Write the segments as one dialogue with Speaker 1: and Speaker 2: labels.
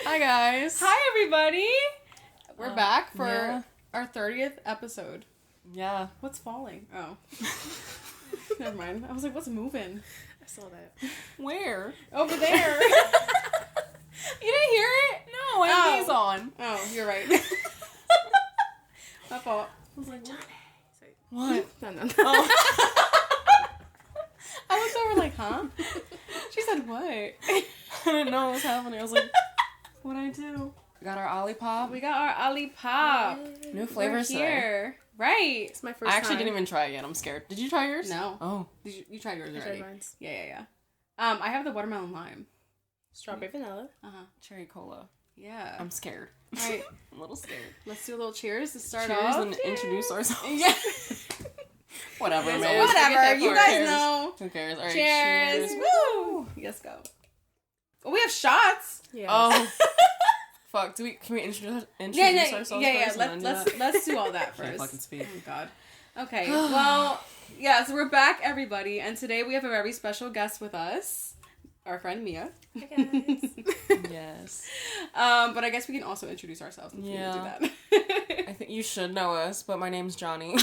Speaker 1: Hi, guys.
Speaker 2: Hi, everybody. We're back for our 30th episode.
Speaker 1: Yeah.
Speaker 2: What's falling? Oh. Never mind. I was like, what's moving?
Speaker 3: I saw that.
Speaker 1: Where?
Speaker 2: Over there.
Speaker 1: You didn't hear it? No, I have these on.
Speaker 2: Oh, you're right. My fault.
Speaker 3: I was like, Johnny.
Speaker 1: What?
Speaker 3: No.
Speaker 2: Oh. I looked over like, huh? She said, what?
Speaker 1: I didn't know what was happening. I was like, what'd I do? We got our Olipop.
Speaker 2: We got our Olipop.
Speaker 1: New flavors
Speaker 2: We're here. Right.
Speaker 3: It's my first
Speaker 1: I actually
Speaker 3: time.
Speaker 1: didn't even try it yet. I'm scared. Did you try yours?
Speaker 2: No.
Speaker 1: Oh.
Speaker 2: You tried yours
Speaker 3: I
Speaker 2: already.
Speaker 3: tried mine.
Speaker 2: Yeah. I have the watermelon lime.
Speaker 3: Strawberry vanilla.
Speaker 2: Uh-huh.
Speaker 1: Cherry cola.
Speaker 2: Yeah.
Speaker 1: I'm scared.
Speaker 2: All right.
Speaker 1: I'm a little scared.
Speaker 2: Let's do a little cheers to start
Speaker 1: Cheers
Speaker 2: off.
Speaker 1: and introduce ourselves.
Speaker 2: Yeah.
Speaker 1: Whatever,
Speaker 3: Yes,
Speaker 1: man.
Speaker 2: Whatever. You
Speaker 1: Who
Speaker 2: guys
Speaker 1: cares?
Speaker 2: know.
Speaker 1: Who cares? All right.
Speaker 2: Cheers.
Speaker 1: Cheers.
Speaker 2: Woo. Let's go. Oh, we have shots.
Speaker 3: Yeah.
Speaker 1: Oh. Fuck. Can we introduce ourselves
Speaker 2: Yeah.
Speaker 1: first? and then do that?
Speaker 2: Let's do all that
Speaker 1: Can't
Speaker 2: first.
Speaker 1: fucking speak.
Speaker 2: Oh God. Okay. Well, yeah. So we're back, everybody, and today we have a very special guest with us, our friend Mia.
Speaker 3: Hi, guys.
Speaker 1: Yes.
Speaker 2: But I guess we can also introduce ourselves if we
Speaker 1: Yeah.
Speaker 2: do that.
Speaker 1: I think you should know us, but my name's Johnny.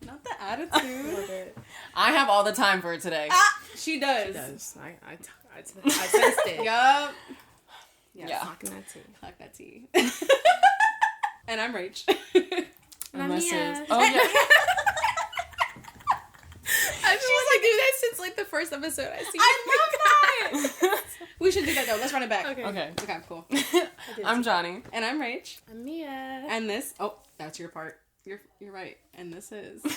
Speaker 2: Not the attitude.
Speaker 3: Love it.
Speaker 1: I have all the time for it today.
Speaker 2: She does.
Speaker 3: It does. I sensed it.
Speaker 2: Yup.
Speaker 1: Yeah.
Speaker 3: Talking that too.
Speaker 2: Fuck that tea. And I'm Rach.
Speaker 3: And I'm
Speaker 1: this is...
Speaker 3: Mia.
Speaker 1: Oh, yeah.
Speaker 3: I've been wanting to do that since like the first episode I see.
Speaker 2: I love that. We should do that though. Let's run it back.
Speaker 3: Okay.
Speaker 1: Okay.
Speaker 2: Okay, cool.
Speaker 1: I'm Johnny.
Speaker 2: And I'm Rach.
Speaker 3: I'm Mia.
Speaker 2: And this, that's your part. You're right. And this is, you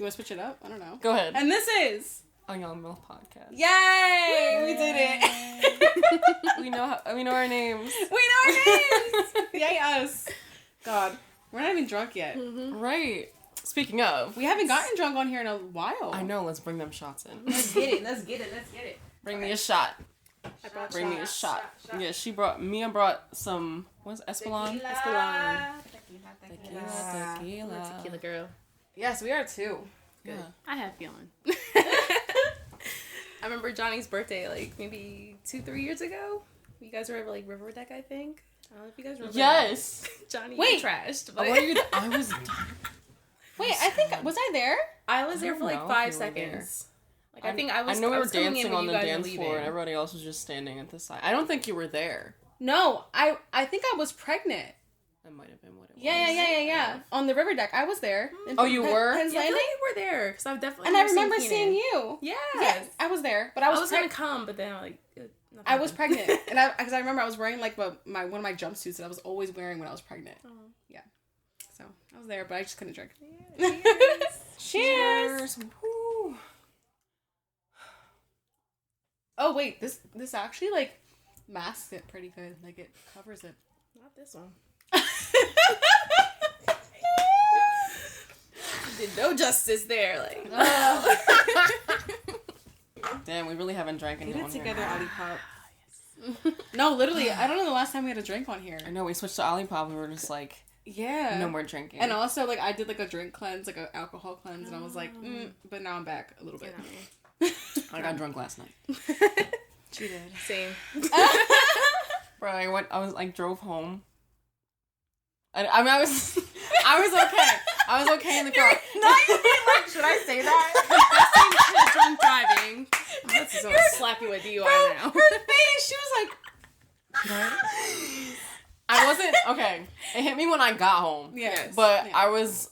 Speaker 2: want to switch it up? I don't know.
Speaker 1: Go ahead.
Speaker 2: And this is,
Speaker 1: A Young Milk Podcast.
Speaker 2: yay! We did it.
Speaker 1: We know our names.
Speaker 2: We know our names. Yay us. God, we're not even drunk yet.
Speaker 1: Right. Speaking of,
Speaker 2: We haven't gotten drunk on here in a while.
Speaker 1: I know. Let's bring them shots in.
Speaker 2: Let's get it.
Speaker 1: Bring me a shot.
Speaker 3: I brought
Speaker 1: Bring me a
Speaker 3: shots.
Speaker 1: shot. Yeah, Mia brought some. What's Espolon?
Speaker 3: Tequila.
Speaker 1: Tequila.
Speaker 3: I'm a tequila girl.
Speaker 2: Yes, we are too.
Speaker 1: Yeah.
Speaker 3: I have feeling. I remember Johnny's birthday like maybe 2-3 years ago. You guys were at like River Deck, I think. I don't know if you guys remember.
Speaker 1: Yes.
Speaker 3: That. Johnny,
Speaker 2: Wait.
Speaker 3: you trashed.
Speaker 1: Oh,
Speaker 3: But
Speaker 1: what are you? I was.
Speaker 2: Wait, I think, was I there?
Speaker 3: I was there
Speaker 1: I
Speaker 3: for
Speaker 1: don't
Speaker 3: like
Speaker 1: know
Speaker 3: 5
Speaker 1: if you were
Speaker 3: seconds. Like I think I was.
Speaker 1: I know we
Speaker 3: I
Speaker 1: were
Speaker 3: was coming in
Speaker 1: dancing
Speaker 3: when
Speaker 1: on
Speaker 3: you
Speaker 1: the
Speaker 3: guys were
Speaker 1: dance floor, and
Speaker 3: leaving.
Speaker 1: everybody else was just standing at the side. I don't think you were there.
Speaker 2: No, I think I was pregnant.
Speaker 1: That might have been what it was.
Speaker 2: Yeah. On the river deck. I was there. In
Speaker 1: Oh, you were?
Speaker 2: Penn's
Speaker 3: Yeah, I feel
Speaker 2: Landing?
Speaker 3: like you were there because I've definitely.
Speaker 2: And I
Speaker 3: never seen
Speaker 2: remember
Speaker 3: Keenan.
Speaker 2: seeing you.
Speaker 3: Yes.
Speaker 2: Yes, I was there, but
Speaker 3: I
Speaker 2: I
Speaker 3: was
Speaker 2: was
Speaker 3: gonna come, but then like. nothing
Speaker 2: I was
Speaker 3: happened.
Speaker 2: pregnant, and because I remember I was wearing like one of my jumpsuits that I was always wearing when I was pregnant.
Speaker 3: Oh.
Speaker 2: Yeah, so I was there, but I just couldn't drink.
Speaker 3: Yeah,
Speaker 2: Cheers.
Speaker 1: Woo.
Speaker 2: Oh wait, this actually like masks it pretty good. Like it covers it.
Speaker 3: Not this one. Did no justice there. Like.
Speaker 1: Damn, we really haven't drank
Speaker 2: Get
Speaker 1: anyone
Speaker 2: it together,
Speaker 1: here.
Speaker 2: Olipop. No, literally, I don't know the last time we had a drink on here.
Speaker 1: I know, we switched to Olipop, we were just like,
Speaker 2: Yeah.
Speaker 1: no more drinking.
Speaker 2: And also, like, I did, like, a drink cleanse, like, an alcohol cleanse, and I was like, but now I'm back a little bit.
Speaker 1: I got drunk last night.
Speaker 2: She did.
Speaker 3: Same.
Speaker 1: Bro, I drove home. I mean, I was okay. I was okay in the car.
Speaker 2: Should I say that?
Speaker 3: Drunk driving. That's so slap you with DUI now.
Speaker 2: Her face, she was like,
Speaker 1: I wasn't, okay. It hit me when I got home.
Speaker 2: yes.
Speaker 1: But
Speaker 2: Yeah.
Speaker 1: I was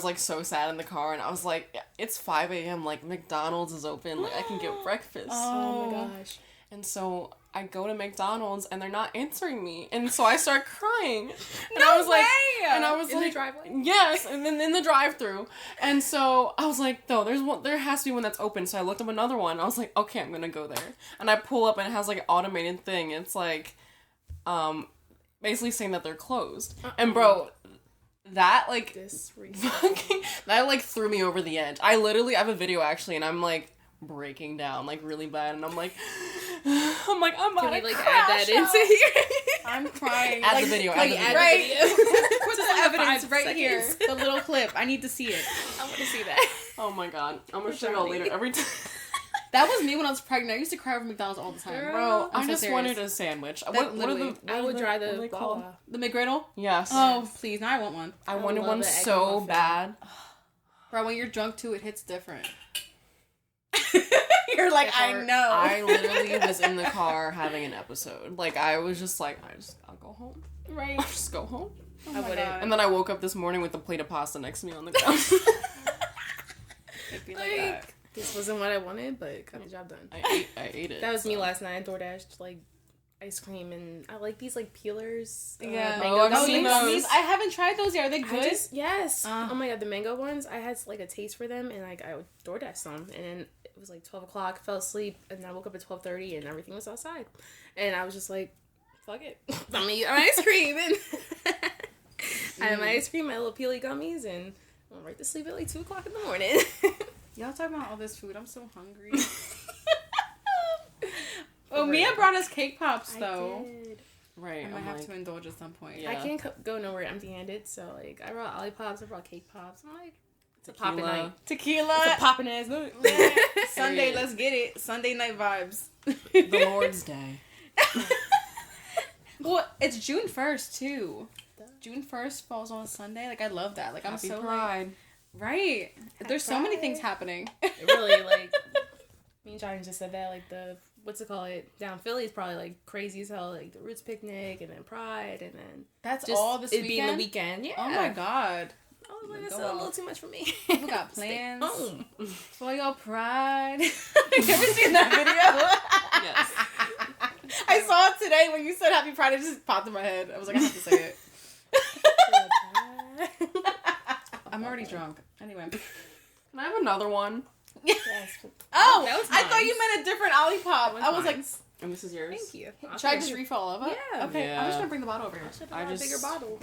Speaker 1: like so sad in the car, and I was like, it's 5 a.m. Like McDonald's is open. Like I can get breakfast.
Speaker 3: Oh my gosh.
Speaker 1: And so I go to McDonald's, and they're not answering me, and so I start crying. And
Speaker 2: No
Speaker 1: I was like,
Speaker 2: way!
Speaker 1: and I was
Speaker 3: In the
Speaker 1: like,
Speaker 3: driveway?
Speaker 1: yes, and then in the drive-through. And so I was like, no, there has to be one that's open. So I looked up another one. I was like, okay, I'm gonna go there. And I pull up, and it has like an automated thing. It's like, basically saying that they're closed. And bro, that like that like threw me over the edge. I have a video actually, and I'm like breaking down like really bad, and I'm about
Speaker 3: Can we
Speaker 1: to
Speaker 3: like
Speaker 1: crash
Speaker 3: add that into
Speaker 1: out.
Speaker 3: here?
Speaker 2: I'm crying.
Speaker 1: Add
Speaker 2: like,
Speaker 1: the video.
Speaker 2: Like,
Speaker 1: add the
Speaker 2: right.
Speaker 1: video.
Speaker 2: Put the evidence
Speaker 3: 5
Speaker 2: right here.
Speaker 3: seconds.
Speaker 2: The little clip. I need to see it.
Speaker 3: I want to see that.
Speaker 1: Oh my god, I'm gonna
Speaker 3: Poor
Speaker 1: show y'all
Speaker 3: Johnny.
Speaker 1: later. Every time.
Speaker 2: That was me when I was pregnant. I used to cry over McDonald's all the time.
Speaker 3: Girl,
Speaker 1: Bro,
Speaker 2: I'm
Speaker 1: I
Speaker 2: so
Speaker 1: just
Speaker 2: serious.
Speaker 1: wanted a sandwich. What are
Speaker 2: literally-
Speaker 1: the?
Speaker 3: I would try
Speaker 1: what are
Speaker 3: the
Speaker 1: they called?
Speaker 3: Wawa.
Speaker 2: The McGriddle?
Speaker 1: Yes.
Speaker 2: Oh, please. Now I want one.
Speaker 1: I
Speaker 3: I
Speaker 1: wanted
Speaker 3: love
Speaker 1: one
Speaker 3: the egg
Speaker 1: so
Speaker 3: McMuffin.
Speaker 1: bad.
Speaker 2: Bro, when you're drunk too, it hits different. You're like, I know.
Speaker 1: I literally was in the car having an episode. Like, I was just like, I'll go home.
Speaker 2: Right.
Speaker 1: I'll just go home.
Speaker 2: Oh
Speaker 3: I
Speaker 2: my
Speaker 3: wouldn't.
Speaker 2: God.
Speaker 1: And then I woke up this morning with a plate of pasta next to me on the ground.
Speaker 2: It'd be like that.
Speaker 3: Like, this wasn't what I wanted, but got the job done.
Speaker 1: I ate it.
Speaker 3: That was me last night. I DoorDashed like ice cream, and I like these like peelers.
Speaker 2: Yeah.
Speaker 3: Mango
Speaker 1: I've
Speaker 2: Oh,
Speaker 1: seen
Speaker 2: the
Speaker 1: those.
Speaker 2: gummies. I haven't tried those yet. Are they
Speaker 3: I
Speaker 2: good?
Speaker 3: yes.
Speaker 2: Uh.
Speaker 3: Oh my god, the mango ones. I had like a taste for them, and like I would DoorDash them, and then it was like 12 o'clock. Fell asleep, and I woke up at 12:30, and everything was outside, and I was just like, "Fuck it, I'm gonna eat my ice cream." And I had my ice cream, my little peely gummies, and I went right to sleep at like 2 o'clock in the morning.
Speaker 2: Y'all talking about all this food. I'm so hungry. Oh, Mia brought us cake pops, though.
Speaker 3: I did.
Speaker 1: right.
Speaker 2: I might
Speaker 1: I'm
Speaker 2: have
Speaker 1: like,
Speaker 2: to indulge at some point.
Speaker 1: Yeah.
Speaker 3: I can't go nowhere empty-handed, so like I brought lollipops, I brought cake pops. I'm like, it's a
Speaker 1: Tequila.
Speaker 3: poppin' night.
Speaker 2: Tequila.
Speaker 3: It's a poppin' ass night.
Speaker 2: Sunday,
Speaker 1: Period.
Speaker 2: let's get it. Sunday night vibes.
Speaker 1: the Lord's Day.
Speaker 2: Well, it's June 1st, too. June 1st falls on a Sunday. Like, I love that. Like, I'm
Speaker 1: Happy
Speaker 2: so,
Speaker 1: Pride.
Speaker 2: like... Right. There's so many
Speaker 3: Pride.
Speaker 2: things happening.
Speaker 3: It really like me and Johnny just said that like the what's it called it down Philly is probably like crazy as hell, like the Roots picnic and then Pride and then
Speaker 2: That's
Speaker 3: just
Speaker 2: all this
Speaker 3: it
Speaker 2: weekend?
Speaker 3: being the weekend. Yeah.
Speaker 2: Oh, my God.
Speaker 3: I was like, that's
Speaker 2: Go
Speaker 3: a
Speaker 2: out.
Speaker 3: little too much for me.
Speaker 2: People got
Speaker 3: Stay
Speaker 2: plans.
Speaker 3: home.
Speaker 2: For your pride. You ever seen that video?
Speaker 1: Yes.
Speaker 2: I saw it today when you said Happy Pride. It just popped in my head. I was like, I have to say it. I'm already drunk. Anyway.
Speaker 1: Can I have another one?
Speaker 3: Yes.
Speaker 2: Oh,
Speaker 3: That was
Speaker 2: I thought
Speaker 3: nice.
Speaker 2: you meant a different Olipop. I was like,
Speaker 1: And this is yours?
Speaker 3: Thank you.
Speaker 2: should I just refill all of it?
Speaker 3: Yeah.
Speaker 2: Okay, I'm
Speaker 1: Yeah.
Speaker 2: just gonna bring the bottle over here.
Speaker 1: I
Speaker 3: a
Speaker 1: just-
Speaker 3: bigger bottle.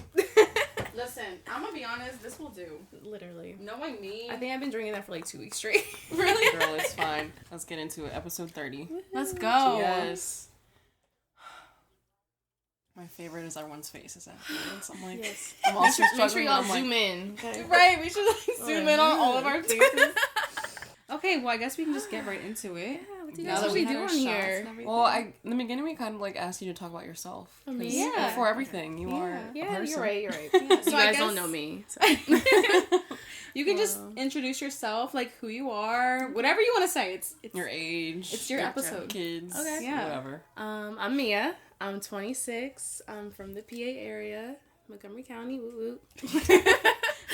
Speaker 2: Listen, I'm gonna be honest, this will do.
Speaker 3: Literally.
Speaker 2: Knowing me.
Speaker 3: I think I've been drinking that for like 2 weeks straight.
Speaker 2: Really?
Speaker 1: Girl, it's fine. Let's get into it. Episode 30.
Speaker 2: Let's go.
Speaker 1: Yes. My favorite is everyone's faces afterwards. I'm like,
Speaker 3: Yes.
Speaker 1: I'm also
Speaker 3: Make sure
Speaker 1: struggling.
Speaker 3: y'all
Speaker 1: I'm like,
Speaker 3: zoom in. Okay.
Speaker 2: Right, we should like zoom in on all of our
Speaker 3: good.
Speaker 2: faces. Okay, well I guess we can just get right into it.
Speaker 3: Yeah, what do you
Speaker 2: Now
Speaker 3: guys
Speaker 2: that we
Speaker 3: usually
Speaker 2: had
Speaker 3: do
Speaker 2: our
Speaker 3: on
Speaker 2: shots
Speaker 3: here?
Speaker 2: and everything.
Speaker 1: well, in the beginning we kind of like asked you to talk about yourself.
Speaker 3: I mean,
Speaker 1: 'Cause
Speaker 3: yeah.
Speaker 1: Before everything, you are a
Speaker 3: Yeah,
Speaker 1: person.
Speaker 3: you're right. You're right.
Speaker 2: So
Speaker 3: you
Speaker 2: I
Speaker 3: guys
Speaker 2: guess-
Speaker 3: don't know me. So.
Speaker 2: You can just
Speaker 3: Wow.
Speaker 2: introduce yourself, like who you are, whatever you want to say. It's
Speaker 1: Your age.
Speaker 2: It's your episode.
Speaker 1: Kids.
Speaker 3: Okay.
Speaker 2: Yeah.
Speaker 1: Whatever.
Speaker 3: I'm Mia. I'm 26. I'm from the PA area, Montgomery County. Woo woo.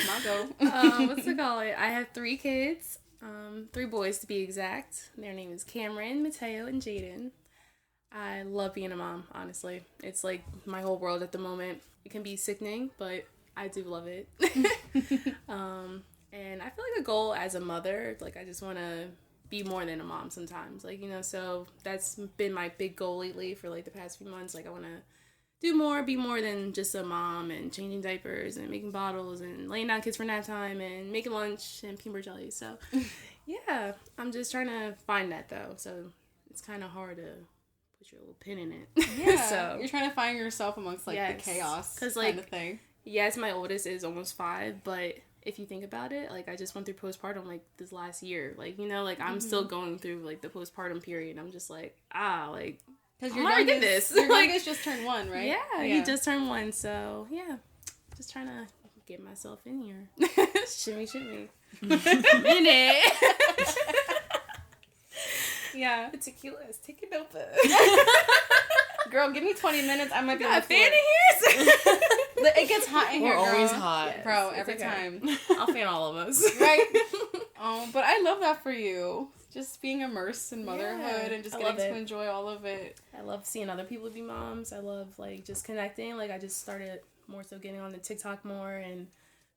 Speaker 2: my go.
Speaker 3: What's it called? I have 3 kids. 3 boys to be exact. Their name is Cameron, Mateo, and Jaden. I love being a mom, honestly. It's like my whole world at the moment. It can be sickening, but I do love it. And I feel like a goal as a mother, like I just want to be more than a mom sometimes. Like, you know, so that's been my big goal lately for like the past few months. Like I want to do more, be more than just a mom and changing diapers and making bottles and laying down kids for nap time and making lunch and peanut butter jelly. So yeah, I'm just trying to find that though. So it's kind of hard to put your little pin in it.
Speaker 2: Yeah.
Speaker 3: So
Speaker 2: You're trying to find yourself amongst like
Speaker 3: Yes.
Speaker 2: the chaos
Speaker 3: 'Cause,
Speaker 2: kind
Speaker 3: like,
Speaker 2: of thing.
Speaker 3: yes, my oldest is almost 5, but if you think about it, like I just went through postpartum like this last year. Like, you know, like I'm still going through like the postpartum period. I'm just like, like
Speaker 2: Because
Speaker 3: I already did this.
Speaker 2: Your
Speaker 3: Like-
Speaker 2: youngest just turned 1, right?
Speaker 3: yeah, he just turned 1, so yeah, just trying to get myself in here. Shimmy, shimmy. In it.
Speaker 2: Yeah.
Speaker 3: The tequila is taking over.
Speaker 2: Girl, give me 20 minutes. I might be
Speaker 3: Got a
Speaker 2: on the
Speaker 3: fan
Speaker 2: floor.
Speaker 3: in here?
Speaker 2: It gets hot in
Speaker 1: We're
Speaker 2: here, girl.
Speaker 1: always hot.
Speaker 3: Yes,
Speaker 2: Bro,
Speaker 3: it's
Speaker 2: every
Speaker 3: okay.
Speaker 2: time.
Speaker 3: I'll fan all of us.
Speaker 2: Right? Oh, but I love that for you. Just being immersed in motherhood
Speaker 3: Yeah,
Speaker 2: and just
Speaker 3: I
Speaker 2: getting
Speaker 3: love
Speaker 2: to
Speaker 3: it.
Speaker 2: enjoy all of it.
Speaker 3: I love seeing other people be moms. I love like just connecting. Like I just started more so getting on the TikTok more and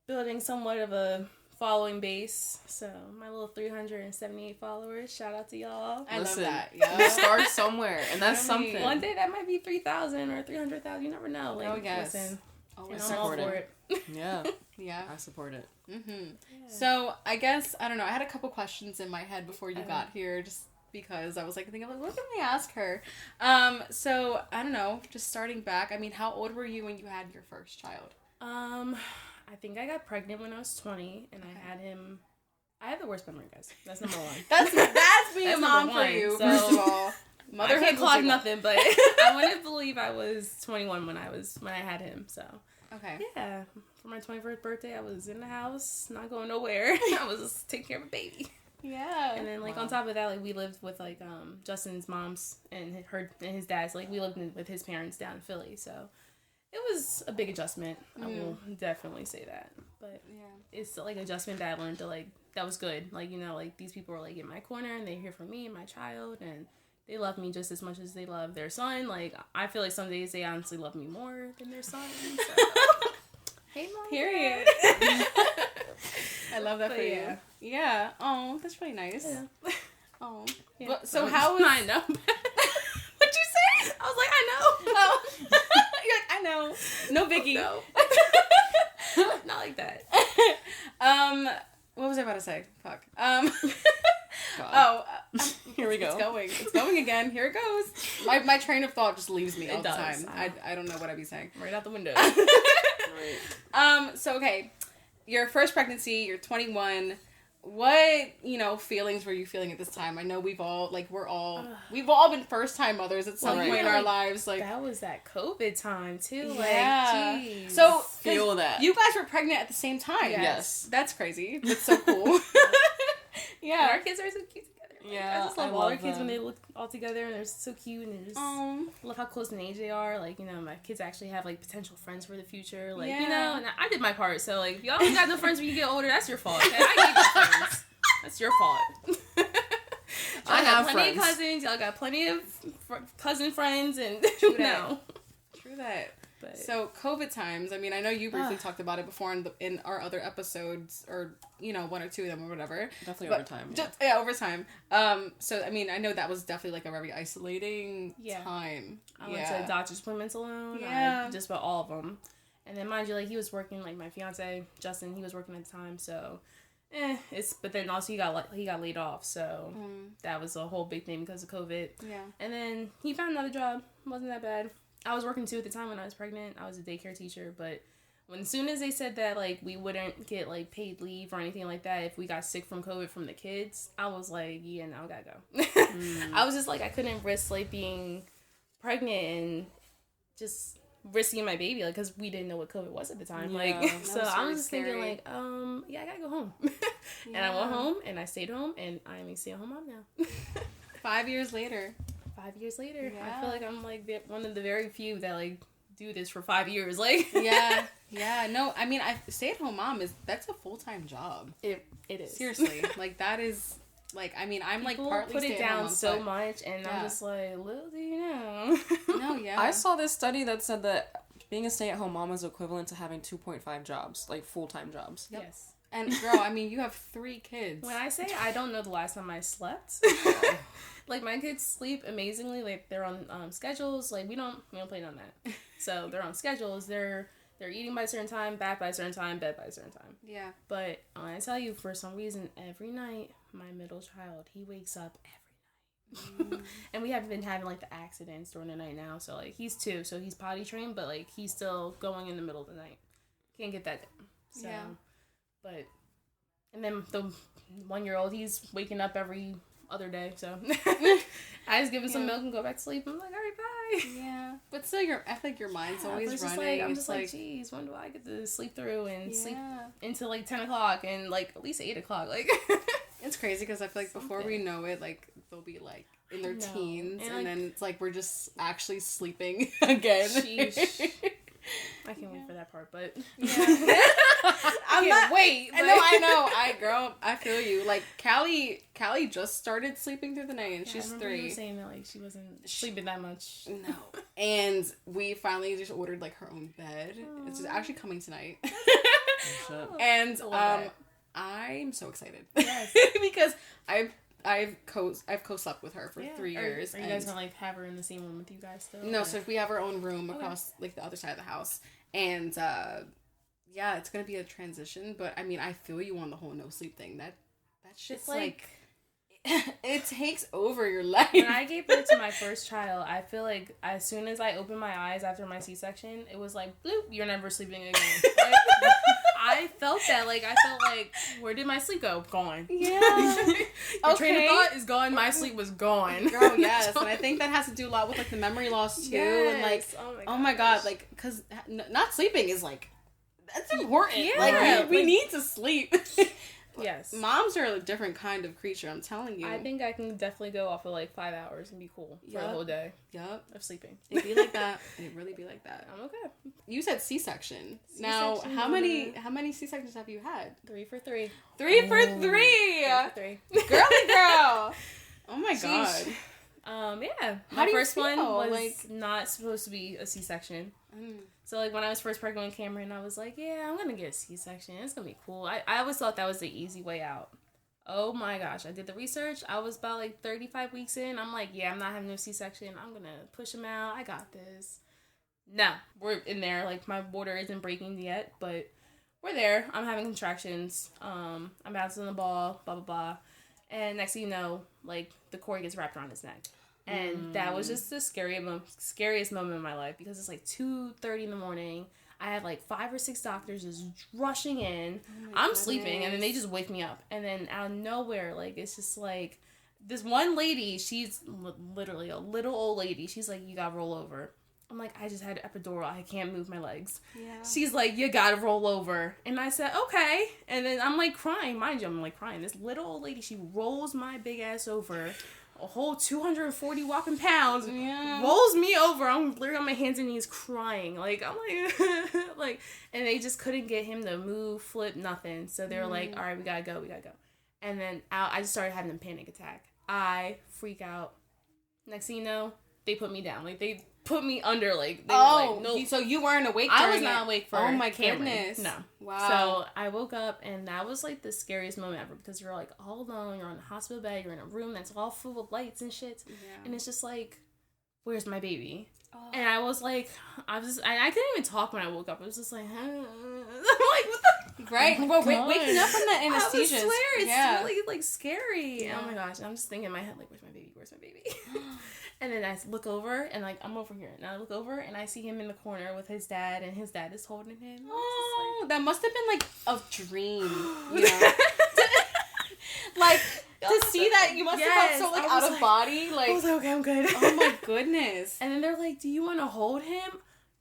Speaker 3: building somewhat of a following base. So my little 378 followers. Shout out to y'all.
Speaker 2: I
Speaker 1: Listen,
Speaker 2: love that.
Speaker 1: You
Speaker 2: Yeah.
Speaker 1: start somewhere, and that's
Speaker 2: I mean,
Speaker 1: something.
Speaker 3: One day that might be 3,000 or 300,000. You never know. Like,
Speaker 2: Oh, yes.
Speaker 3: listen,
Speaker 2: Always
Speaker 3: and I'm all
Speaker 1: support
Speaker 3: for
Speaker 1: it.
Speaker 3: it.
Speaker 1: Yeah,
Speaker 2: Yeah.
Speaker 1: I support it.
Speaker 2: Mm-hmm. So I guess, I don't know, I had a couple questions in my head before you
Speaker 3: Okay.
Speaker 2: got here, just because I was like thinking, like, what can we ask her? So I don't know, just starting back, I mean, how old were you when you had your first child?
Speaker 3: I think I got pregnant when I was 20, and I had him I have the worst memory, guys. That's number one.
Speaker 2: That's being a mom for you,
Speaker 3: so,
Speaker 2: first of all.
Speaker 3: Motherhood I can't clock nothing, but I wouldn't believe I was 21 when I had him, so.
Speaker 2: Okay.
Speaker 3: Yeah. For my 21st birthday, I was in the house, not going nowhere. I was just taking care of a baby.
Speaker 2: Yeah.
Speaker 3: And then, like, on top of that, like, we lived with, like, Justin's mom's and his dad's. Like, we lived with his parents down in Philly, so it was a big adjustment. I will definitely say that. But it's, like, adjustment that I learned to, like, that was good. Like, you know, like, these people were, like, in my corner, and they're here for me and my child, and they love me just as much as they love their son. Like, I feel like some days they honestly love me more than their son. So. Hey, Mom.
Speaker 2: Period. I love that for you. Yeah. Oh, that's really nice.
Speaker 3: Yeah.
Speaker 2: Oh.
Speaker 3: Yeah.
Speaker 2: But, so how was...
Speaker 3: I know. What'd
Speaker 2: you say?
Speaker 3: I was like, I know.
Speaker 2: Oh. You're like, I know. No biggie.
Speaker 3: No. Not like that.
Speaker 2: What was I about to say? Fuck.
Speaker 1: Here we go.
Speaker 2: It's going again. Here it goes. My train of thought just leaves me all the
Speaker 3: does.
Speaker 2: time. I don't know what I'd be saying.
Speaker 3: Right out the window.
Speaker 2: Right. So okay, your first pregnancy, you're 21. What, feelings were you feeling at this time? I know we've all been first time mothers at some point in our lives. Like,
Speaker 3: that was that COVID time too.
Speaker 2: Yeah.
Speaker 3: Like, geez.
Speaker 2: So
Speaker 1: feel that
Speaker 2: you guys were pregnant at the same time.
Speaker 1: Yes.
Speaker 2: That's crazy. That's so cool. Yeah.
Speaker 3: And our kids are so cute together. Like,
Speaker 1: Yeah,
Speaker 3: I just love all our kids when they look all together and they're so cute and they're just love how close in age they are. Like, my kids actually have like potential friends for the future. Like, and I did my part. So like, if y'all don't got no friends when you get older, that's your fault. Okay? I gave you friends. That's your fault. I have plenty of cousins. Y'all got plenty of cousin friends and
Speaker 2: True that.
Speaker 3: But,
Speaker 2: so COVID times. I mean, I know you briefly talked about it before in our other episodes, or one or two of them, or whatever.
Speaker 1: Definitely over time.
Speaker 2: Over time. So I mean, I know that was definitely like a very isolating time.
Speaker 3: I went to doctor's appointments alone.
Speaker 2: Yeah,
Speaker 3: just about all of them. And then mind you, like he was working, like my fiance Justin, he was working at the time, so. But then also he got laid off, so that was a whole big thing because of COVID.
Speaker 2: Yeah.
Speaker 3: And then he found another job. Wasn't that bad. I was working too at the time when I was pregnant. I was a daycare teacher, but as soon as they said that like we wouldn't get like paid leave or anything like that if we got sick from COVID from the kids, I was like, yeah, no, I gotta go. I was just like, I couldn't risk like being pregnant and just risking my baby, like, because we didn't know what COVID was at the time. Like, so I was just thinking like, yeah, I gotta go home. And I went home and I stayed home and I'm a stay-at-home mom now.
Speaker 2: 5 years later.
Speaker 3: 5 years later. Yeah. I feel like I'm like one of the very few that like do this for 5 years. Like,
Speaker 2: yeah. No, I mean, stay-at-home mom that's a full-time job.
Speaker 3: It is,
Speaker 2: seriously. Like, that is like, I mean, I'm
Speaker 3: people
Speaker 2: like partly
Speaker 3: put it down
Speaker 2: mom,
Speaker 3: so much, and I'm just like, little do you know.
Speaker 2: No, yeah.
Speaker 1: I saw this study that said that being a stay-at-home mom is equivalent to having 2.5 jobs, like full-time jobs.
Speaker 2: Yep. Yes. And girl, I mean, you have 3 kids.
Speaker 3: When I say I don't know the last time I slept, like my kids sleep amazingly. Like they're on schedules. Like we don't play on that. So they're on schedules. They're eating by a certain time, bath by a certain time, bed by a certain time.
Speaker 2: Yeah.
Speaker 3: But when I tell you, for some reason, every night my middle child he wakes up every night. And we haven't been having like the accidents during the night now. So like he's 2, so he's potty trained, but like he's still going in the middle of the night. Can't get that down. So. Yeah. But, and then the 1-year-old, he's waking up every other day, so I just give him some milk and go back to sleep. I'm like, all right, bye.
Speaker 2: Yeah. But still, I think your mind's always running.
Speaker 3: Like, I'm just like, geez, when do I get to sleep through and sleep into like 10 o'clock and like at least 8 o'clock? Like,
Speaker 2: it's crazy because I feel like before we know it, like, they'll be like in their teens, and then it's like we're just actually sleeping again.
Speaker 3: Sheesh. I can't wait for that part, but
Speaker 2: I'm not
Speaker 3: wait.
Speaker 2: But... I know. I feel you. Like Callie just started sleeping through the night, and she's 3.
Speaker 3: You saying that like she wasn't sleeping that much.
Speaker 2: No, and we finally just ordered like her own bed. Aww. It's actually coming tonight. And I'm so excited because I've co-slept with her for 3 years.
Speaker 3: Are you guys gonna like have her in the same room with you guys still?
Speaker 2: No, so we have our own room across like the other side of the house, and it's gonna be a transition. But I mean, I feel you on the whole no sleep thing. That shit's like it takes over your life.
Speaker 3: When I gave birth to my first child, I feel like as soon as I opened my eyes after my C-section, it was like bloop, you're never sleeping again. Like, I felt that. Like, I felt like, where did my sleep go? Gone.
Speaker 2: Yeah.
Speaker 3: Your train of thought is gone. My sleep was gone.
Speaker 2: Girl, yes. And I think that has to do a lot with, like, the memory loss, too. Yes. And, like, oh my God. Like, because not sleeping is, like, that's important.
Speaker 3: Yeah.
Speaker 2: Like, we need to sleep.
Speaker 3: Yes.
Speaker 2: Moms are a different kind of creature, I'm telling you.
Speaker 3: I think I can definitely go off of like 5 hours and be cool for a whole day.
Speaker 2: Yup.
Speaker 3: Of sleeping.
Speaker 2: It'd be like that. It'd really be like that.
Speaker 3: I'm okay.
Speaker 2: You said C-section. Now, how many C-sections have you had?
Speaker 3: 3 for 3.
Speaker 2: 3 for 3!
Speaker 3: 3 for 3.
Speaker 2: Girly girl! Oh my God.
Speaker 3: Yeah.
Speaker 2: How
Speaker 3: My first one was
Speaker 2: like
Speaker 3: not supposed to be a C-section. So, like, when I was first pregnant with Cameron, I was like, yeah, I'm going to get a C-section. It's going to be cool. I always thought that was the easy way out. Oh, my gosh. I did the research. I was about, like, 35 weeks in. I'm like, yeah, I'm not having no C-section. I'm going to push him out. I got this. No. We're in there. Like, my border isn't breaking yet, but we're there. I'm having contractions. I'm bouncing the ball, blah, blah, blah. And next thing you know, like, the cord gets wrapped around his neck. And that was just the scariest moment in my life because it's like 2:30 in the morning. I had like 5 or 6 doctors just rushing in. I'm sleeping and then they just wake me up. And then out of nowhere, like, it's just like this one lady, she's literally a little old lady. She's like, you gotta roll over. I'm like, I just had epidural. I can't move my legs. Yeah. She's like, you gotta roll over. And I said, okay. And then I'm like crying. Mind you, I'm like crying. This little old lady, she rolls my big ass over. A whole 240 whopping pounds rolls me over. I'm literally on my hands and knees crying. Like, I'm like, like, and they just couldn't get him to move, flip, nothing. So they were like, all right, we gotta go. And then I just started having a panic attack. I freak out. Next thing you know, they put me down. Like, they put me under, like, they were like, no.
Speaker 2: So you weren't awake
Speaker 3: I was not awake for
Speaker 2: my
Speaker 3: Cameron.
Speaker 2: Goodness.
Speaker 3: No.
Speaker 2: Wow.
Speaker 3: So I woke up, and that was, like, the scariest moment ever, because you're, like, all alone, you're on a hospital bed, you're in a room that's all full of lights and shit, and it's just, like, where's my baby? Oh. And I was, like, I couldn't even talk when I woke up. I was just, like, I'm like, what the?
Speaker 2: Right. Well, waking up from the anesthesia.
Speaker 3: I swear, it's really, like, scary. Yeah. Oh, my gosh. I'm just thinking in my head, like, where's my baby? And then I look over, and, like, I'm over here. And I look over, and I see him in the corner with his dad, and his dad is holding him.
Speaker 2: Oh, like, that must have been, like, a dream, you know? Like, to see that, you must have felt so, like, out of body. Like,
Speaker 3: I was like, okay, I'm good.
Speaker 2: Oh, my goodness.
Speaker 3: And then they're like, do you want to hold him?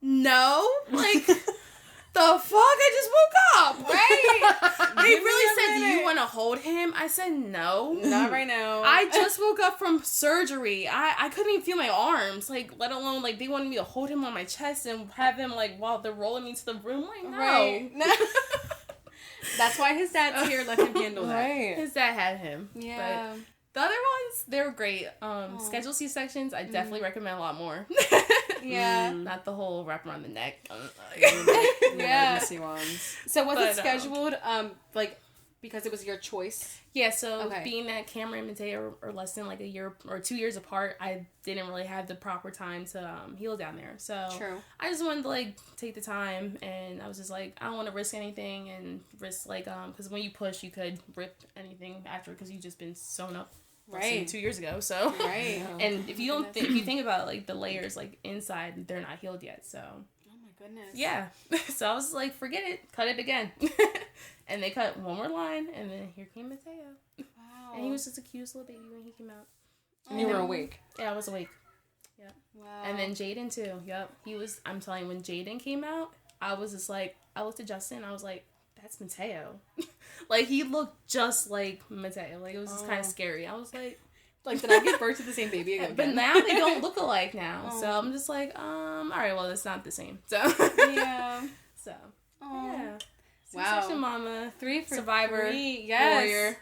Speaker 3: No. Like, the fuck? I just woke up. Right? They really said, do you want to hold him? I said, no.
Speaker 2: Not right now.
Speaker 3: I just woke up from surgery. I couldn't even feel my arms. Like, let alone, like, they wanted me to hold him on my chest and have him, like, while they're rolling me to the room. Like, no.
Speaker 2: Right. That's why his dad's here. Let him handle that.
Speaker 3: Right. His dad had him.
Speaker 2: Yeah.
Speaker 3: But the other ones, they were great. Scheduled C-sections, I definitely recommend a lot more.
Speaker 2: Yeah.
Speaker 3: Not the whole wrap around the neck.
Speaker 2: Yeah. So was it scheduled, like, because it was your choice?
Speaker 3: Yeah, so being that Cameron and Mateo are less than like a year or 2 years apart, I didn't really have the proper time to heal down there. So I just wanted to like take the time, and I was just like, I don't want to risk anything and risk like because when you push, you could rip anything after because you've just been sewn up. Right. 2 years ago, so and if you don't if you think about like the layers like inside, they're not healed yet. So
Speaker 2: goodness.
Speaker 3: Yeah. So I was like, forget it. Cut it again. And they cut one more line, and then here came Mateo. Wow. And he was just the cutest little baby when he came out.
Speaker 1: And you were awake.
Speaker 3: Yeah, I was awake. Yep. Wow. And then Jaden too. Yep. He was, I'm telling you, when Jaden came out, I was just like, I looked at Justin, I was like, that's Mateo. Like, he looked just like Mateo. Like, it was just kind of scary. I was like,
Speaker 2: did I give birth to the same baby again?
Speaker 3: But now they don't look alike now. So I'm just like, all right, well, it's not the same. So
Speaker 2: yeah.
Speaker 3: So yeah.
Speaker 2: Wow.
Speaker 3: C-section mama,
Speaker 2: 3 for
Speaker 3: survivor,
Speaker 2: 3. Yes.
Speaker 3: warrior.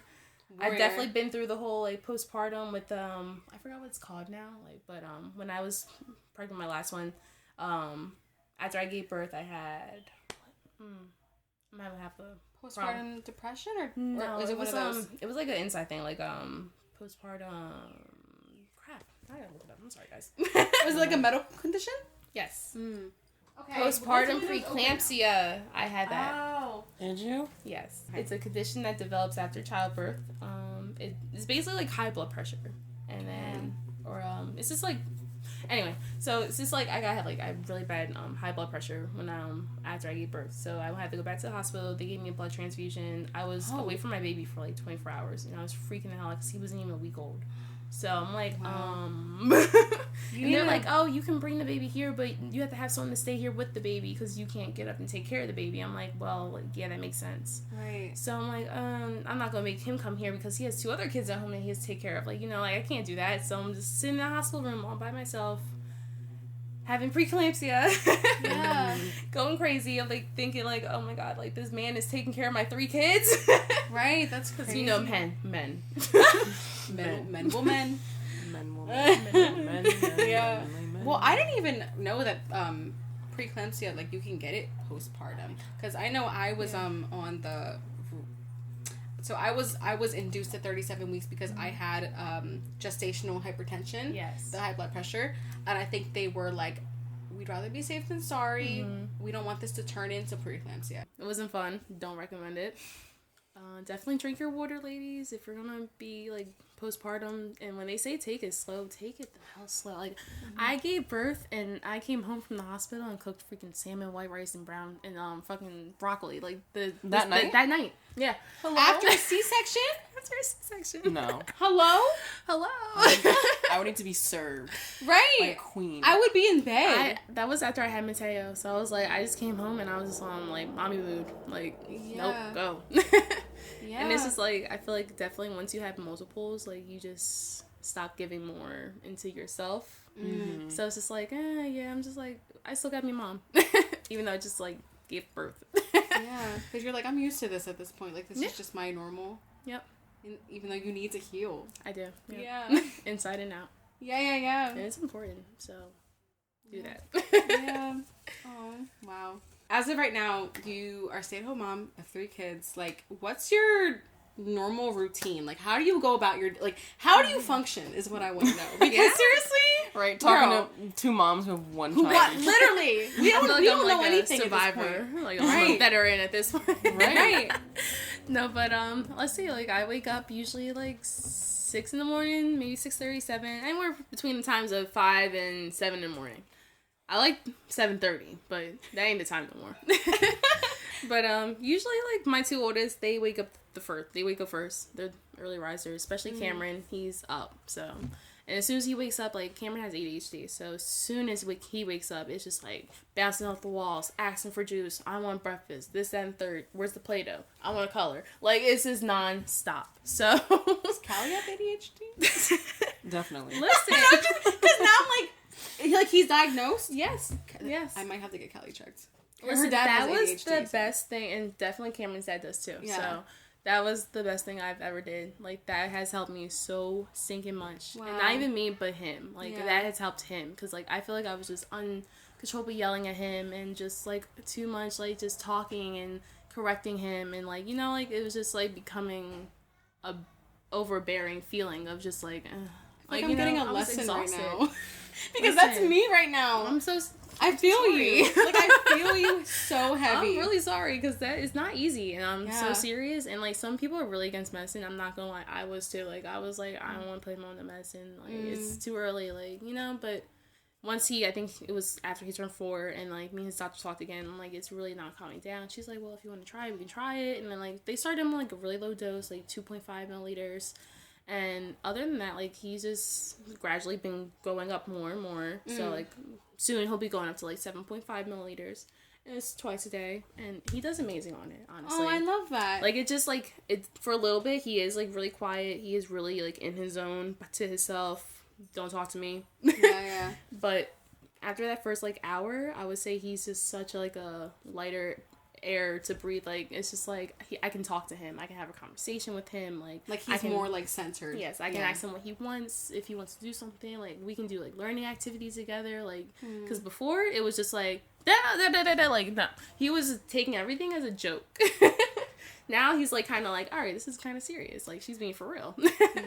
Speaker 3: I've definitely been through the whole like postpartum with I forgot what it's called now. Like, but when I was pregnant with my last one, after I gave birth, I had I'm having half a
Speaker 2: postpartum depression or
Speaker 3: no?
Speaker 2: Is it one of those?
Speaker 3: It was like an inside thing, like postpartum. Crap, I gotta look it up. I'm sorry, guys.
Speaker 2: Was it like a medical condition?
Speaker 3: Yes.
Speaker 2: Okay.
Speaker 3: Postpartum pre-eclampsia. I had that.
Speaker 2: Oh.
Speaker 1: Did you?
Speaker 3: Yes. Okay. It's a condition that develops after childbirth. It's basically like high blood pressure, and then it's just like Anyway, so it's just like I have really bad high blood pressure when after I gave birth. So I had to go back to the hospital. They gave me a blood transfusion. I was away from my baby for like 24 hours, and I was freaking the hell out because he wasn't even a week old. So I'm like, and they're like, oh, you can bring the baby here, but you have to have someone to stay here with the baby because you can't get up and take care of the baby. I'm like, well, like, yeah, that makes sense.
Speaker 2: Right.
Speaker 3: So I'm like, I'm not going to make him come here because he has 2 other kids at home that he has to take care of. Like, you know, like, I can't do that. So I'm just sitting in the hospital room all by myself, having pre-eclampsia.
Speaker 2: Yeah.
Speaker 3: Going crazy. I'm like thinking like, oh my God, like this man is taking care of my 3 kids.
Speaker 2: Right. That's crazy.
Speaker 3: Because, you know, men.
Speaker 2: Men will men.
Speaker 1: Men will
Speaker 2: men. Yeah.
Speaker 1: men.
Speaker 2: Well, I didn't even know that preeclampsia, like, you can get it postpartum. Because I know I was on the... So I was induced at 37 weeks because I had gestational hypertension.
Speaker 3: Yes.
Speaker 2: The high blood pressure. And I think they were like, we'd rather be safe than sorry. Mm-hmm. We don't want this to turn into preeclampsia.
Speaker 3: It wasn't fun. Don't recommend it. Definitely drink your water, ladies, if you're gonna be like postpartum. And when they say take it slow, take it the hell slow. Like, I gave birth and I came home from the hospital and cooked freaking salmon, white rice, and brown and fucking broccoli. Like that night. Yeah.
Speaker 2: Hello? After a C-section?
Speaker 3: After a C-section.
Speaker 1: No.
Speaker 2: Hello?
Speaker 1: I would need to be served.
Speaker 2: Right.
Speaker 1: Like a queen.
Speaker 2: I would be in bed.
Speaker 3: That was after I had Mateo. So I was like, I just came home and I was just on like mommy mood. Like, nope, go. Yeah. And it's just like, I feel like definitely once you have multiples, like you just stop giving more into yourself. Mm-hmm. So it's just like, I'm just like, I still got me mom. Even though I just like gave birth.
Speaker 2: Yeah, because you're like, I'm used to this at this point. Like, this is just my normal.
Speaker 3: Yep.
Speaker 2: And even though you need to heal.
Speaker 3: I do. Yep.
Speaker 2: Yeah.
Speaker 3: Inside and out.
Speaker 2: Yeah.
Speaker 3: And it's important, so do that.
Speaker 2: Yeah. Oh, wow. As of right now, you are a stay-at-home mom of 3 kids. Like, what's your normal routine? Like, how do you go about your, like, how do you function is what I want to know. Because seriously?
Speaker 1: Right, talking to 2 moms who have 1 child.
Speaker 2: What? Literally. We don't know anything
Speaker 3: survivor.
Speaker 2: At this point.
Speaker 3: Like, I'm a veteran at this point.
Speaker 2: Right.
Speaker 3: No, but let's see. Like, I wake up usually like 6 in the morning, maybe 6:30, 7. Anywhere between the times of 5 and 7 in the morning. I like 7:30, but that ain't the time no more. But usually like my 2 oldest, they wake up first. They're early risers, especially Cameron. He's up, so. And as soon as he wakes up, like, Cameron has ADHD, so as soon as he wakes up, it's just, like, bouncing off the walls, asking for juice, I want breakfast, this, that, and third, where's the Play-Doh, I want a color. Like, it's just non-stop, so.
Speaker 2: Does Callie have ADHD?
Speaker 1: Definitely.
Speaker 3: Listen.
Speaker 2: Because now I'm like, he's diagnosed?
Speaker 3: Yes.
Speaker 2: I might have to get Callie checked.
Speaker 3: Listen,
Speaker 2: Her dad
Speaker 3: that
Speaker 2: has
Speaker 3: was
Speaker 2: ADHD,
Speaker 3: the best thing, and definitely Cameron's dad does, too,
Speaker 2: Yeah.
Speaker 3: so. That was the best thing I've ever did. Like, that has helped me so stinking much. Wow. And not even me, but him. Like, that has helped him. Because, like, I feel like I was just uncontrollably yelling at him and just, like, too much, like, just talking and correcting him. And, like, you know, like, it was just, like, becoming a overbearing feeling of just, like,
Speaker 2: like I'm getting a lesson right now. Because
Speaker 3: Listen,
Speaker 2: that's me right now. I feel you. Like, I feel you so heavy.
Speaker 3: I'm really sorry because that is not easy, and I'm so serious. And like, some people are really against medicine. I'm not gonna lie, I was too. Like, I was like, I don't want to play on the medicine. Like, it's too early. Like, you know. But once I think it was after he turned 4, and like me and his doctor talked again. I'm like, it's really not calming down. She's like, well, if you want to try it, we can try it. And then like they started him on like a really low dose, like 2.5 milliliters. And other than that, like, he's just gradually been going up more and more. So, like, soon he'll be going up to, like, 7.5 milliliters. And it's twice a day. And he does amazing on it, honestly.
Speaker 2: Oh, I love that.
Speaker 3: Like, it just, like, for a little bit, he is, like, really quiet. He is really, like, in his zone, to himself. Don't talk to me.
Speaker 2: Yeah.
Speaker 3: But after that first, like, hour, I would say he's just such, like, a lighter air to breathe. Like, it's just like I can talk to him, I can have a conversation with him, like
Speaker 2: he's more like centered.
Speaker 3: Yes, I can ask him what he wants, if he wants to do something, like we can do like learning activities together, like because before it was just like like no, he was taking everything as a joke. Now he's like kind of like, all right, this is kind of serious, like she's being for real.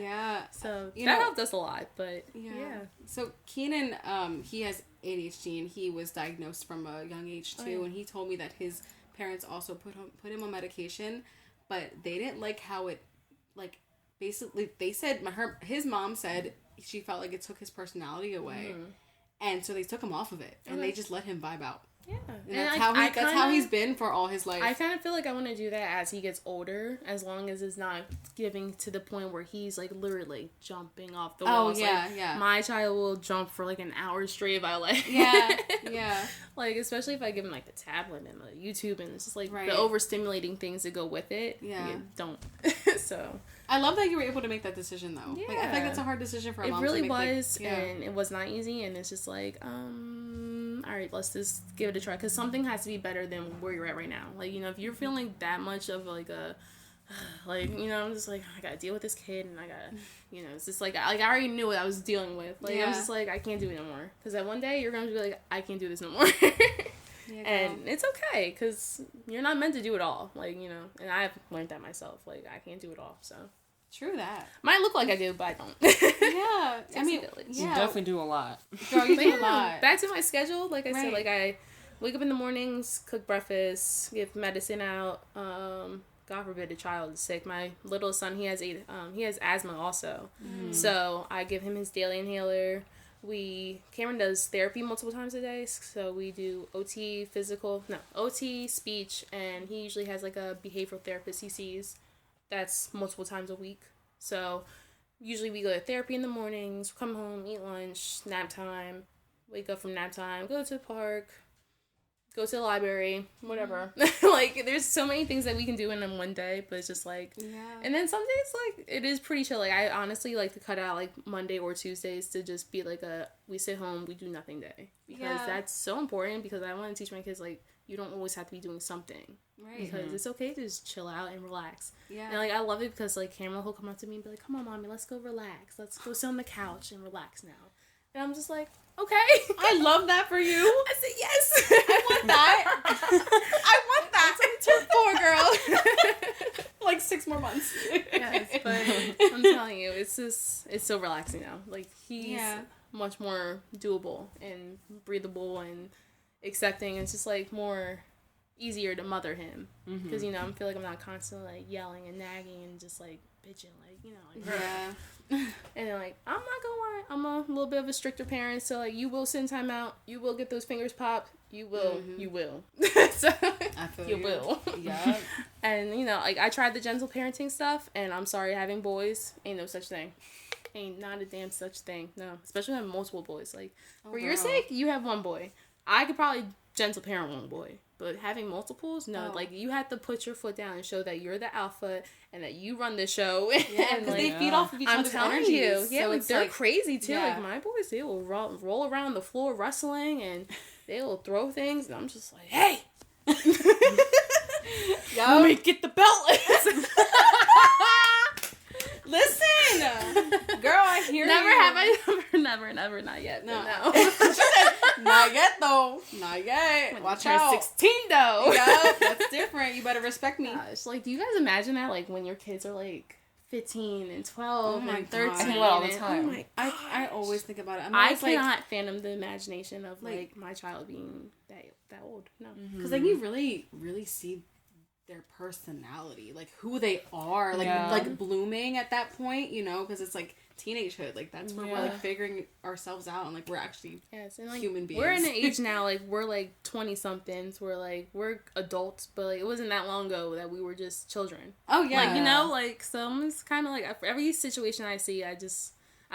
Speaker 2: Yeah.
Speaker 3: So that helped us a lot. But yeah.
Speaker 2: So Keenan, he has ADHD, and he was diagnosed from a young age too. And he told me that his parents also put him on medication, but they didn't like how it, like, basically they said his mom said she felt like it took his personality away. And so they took him off of it, and they just let him vibe out.
Speaker 3: Yeah,
Speaker 2: and that's how he's been for all his life.
Speaker 3: I kind of feel like I want to do that as he gets older, as long as it's not getting to the point where he's like literally jumping off the walls.
Speaker 2: Oh yeah,
Speaker 3: like,
Speaker 2: yeah.
Speaker 3: My child will jump for like an hour straight if I like.
Speaker 2: Yeah, yeah.
Speaker 3: Like especially if I give him like the tablet and the YouTube and it's just like
Speaker 2: right.
Speaker 3: the overstimulating things that go with it.
Speaker 2: Yeah,
Speaker 3: don't. So
Speaker 2: I love that you were able to make that decision though. Yeah. Like I think that's a hard decision for a mom.
Speaker 3: It really
Speaker 2: to make,
Speaker 3: was, and it was not easy. And it's just like, all right, let's just give it a try because something has to be better than where you're at right now. Like, you know, if you're feeling that much of like a, like, you know, I'm just like, I gotta deal with this kid and I gotta, you know, it's just like I already knew what I was dealing with. Like, I'm just like, I can't do it no more. Because that one day you're gonna be like, I can't do this no more. And it's okay because you're not meant to do it all. Like, you know, and I've learned that myself. Like, I can't do it all, so.
Speaker 2: True that.
Speaker 3: Might look like I do, but I don't.
Speaker 2: Yeah. I mean,
Speaker 1: you definitely do a lot.
Speaker 2: Girl, you do a lot.
Speaker 3: Back to my schedule, like I said, like I wake up in the mornings, cook breakfast, give medicine out. God forbid a child is sick. My little son, he has asthma also. So I give him his daily inhaler. Cameron does therapy multiple times a day. So we do OT, speech, and he usually has like a behavioral therapist he sees. That's multiple times a week. So usually we go to therapy in the mornings, come home, eat lunch, nap time, wake up from nap time, go to the park, go to the library, whatever. Like, there's so many things that we can do in one day, but it's just like, and then some days, like, it is pretty chill. Like, I honestly like to cut out, like, Monday or Tuesdays to just be like we sit home, we do nothing day. Because that's so important because I want to teach my kids, like, you don't always have to be doing something. Right. Because it's okay to just chill out and relax. Yeah. And, like, I love it because, like, Cameron will come up to me and be like, come on, Mommy, let's go relax. Let's go sit on the couch and relax now. And I'm just like, okay.
Speaker 2: I love that for you.
Speaker 3: I said, yes.
Speaker 2: I want that. I want that. It's only 4, girl. Like 6 more months.
Speaker 3: Yes, but I'm telling you, it's so relaxing now. Like, he's much more doable and breathable and accepting. It's just, like, more easier to mother him because you know I feel like I'm not constantly like yelling and nagging and just like bitching like you know like and then like I'm not gonna lie, I'm a little bit of a stricter parent, so like you will send time out, you will get those fingers popped, you will so
Speaker 2: I feel
Speaker 3: you will and you know like I tried the gentle parenting stuff and I'm sorry, having boys ain't no such thing. Ain't not a damn such thing. No, especially having multiple boys. Like for your sake you have one boy, I could probably gentle parent one boy. But having multiples, no. Like, you have to put your foot down and show that you're the alpha and that you run the show.
Speaker 2: Yeah, because they feed off of each other's energies.
Speaker 3: You. Yeah,
Speaker 2: so
Speaker 3: like, they're like, crazy, too.
Speaker 2: Yeah.
Speaker 3: Like, my boys, they will roll around the floor wrestling and they will throw things. And I'm just like, hey! Let me get the belt.
Speaker 2: Listen! Girl, I hear you.
Speaker 3: Never, not yet.
Speaker 2: No.
Speaker 3: No.
Speaker 2: Not yet, though. Not yet. Watch out.
Speaker 3: 16, though.
Speaker 2: Yeah, that's different. You better respect me.
Speaker 3: Gosh, like, do you guys imagine that, like, when your kids are, like, 15 and 12 and 13?
Speaker 2: I
Speaker 1: do all the time.
Speaker 3: Oh my
Speaker 2: I always think about it.
Speaker 3: I cannot fathom the imagination of, like, my child being that old. No.
Speaker 2: Because, like, you really, really see their personality, like, who they are, like blooming at that point, you know, because it's, like, teenagehood, like, that's where we're, like, figuring ourselves out, and, like, we're actually and, like, human beings.
Speaker 3: We're in an age now, like, we're, like, 20-somethings, we're adults, but, like, it wasn't that long ago that we were just children.
Speaker 2: Oh, yeah.
Speaker 3: Like, you know, like, so it's kind of, like, for every situation I see, I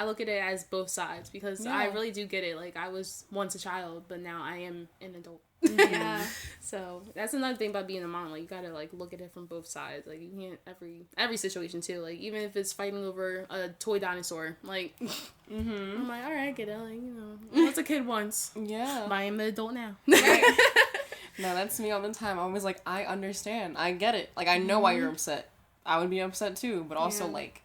Speaker 3: look at it as both sides, because I really do get it, like, I was once a child, but now I am an adult.
Speaker 2: Yeah.
Speaker 3: So that's another thing about being a mom. Like, you gotta like look at it from both sides. Like, you can't every situation too. Like, even if it's fighting over a toy dinosaur, like I'm like, all right, I get it. Like, you know, I was a kid once.
Speaker 1: Yeah.
Speaker 3: But I am an adult now.
Speaker 1: Right. No, that's me all the time. I'm always like, I understand. I get it. Like, I know why you're upset. I would be upset too, but also like.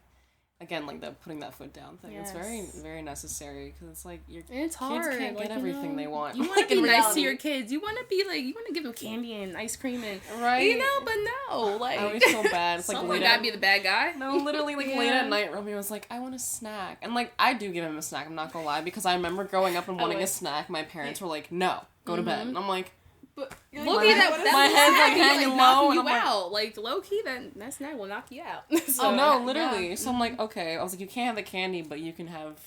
Speaker 1: Again, like putting that foot down thing. Yes. It's very, very necessary because it's like your kids can't get everything they want.
Speaker 3: You want to be nice to your kids. You want to be like, you want to give them candy and ice cream and you know, but no, like
Speaker 1: I always feel bad. It's like
Speaker 3: someone gotta be the bad guy.
Speaker 1: No, literally, like late at night, Romeo was like, I want a snack, and like I do give him a snack. I'm not gonna lie, because I remember growing up and wanting a snack. My parents were like, no, go to bed, and I'm like.
Speaker 3: Low key, that
Speaker 1: my head's like hanging low,
Speaker 3: and I'm out. Like low key, that snack will knock you out.
Speaker 1: So, oh no, literally. So I'm like, okay. I was like, you can't have the candy, but you can have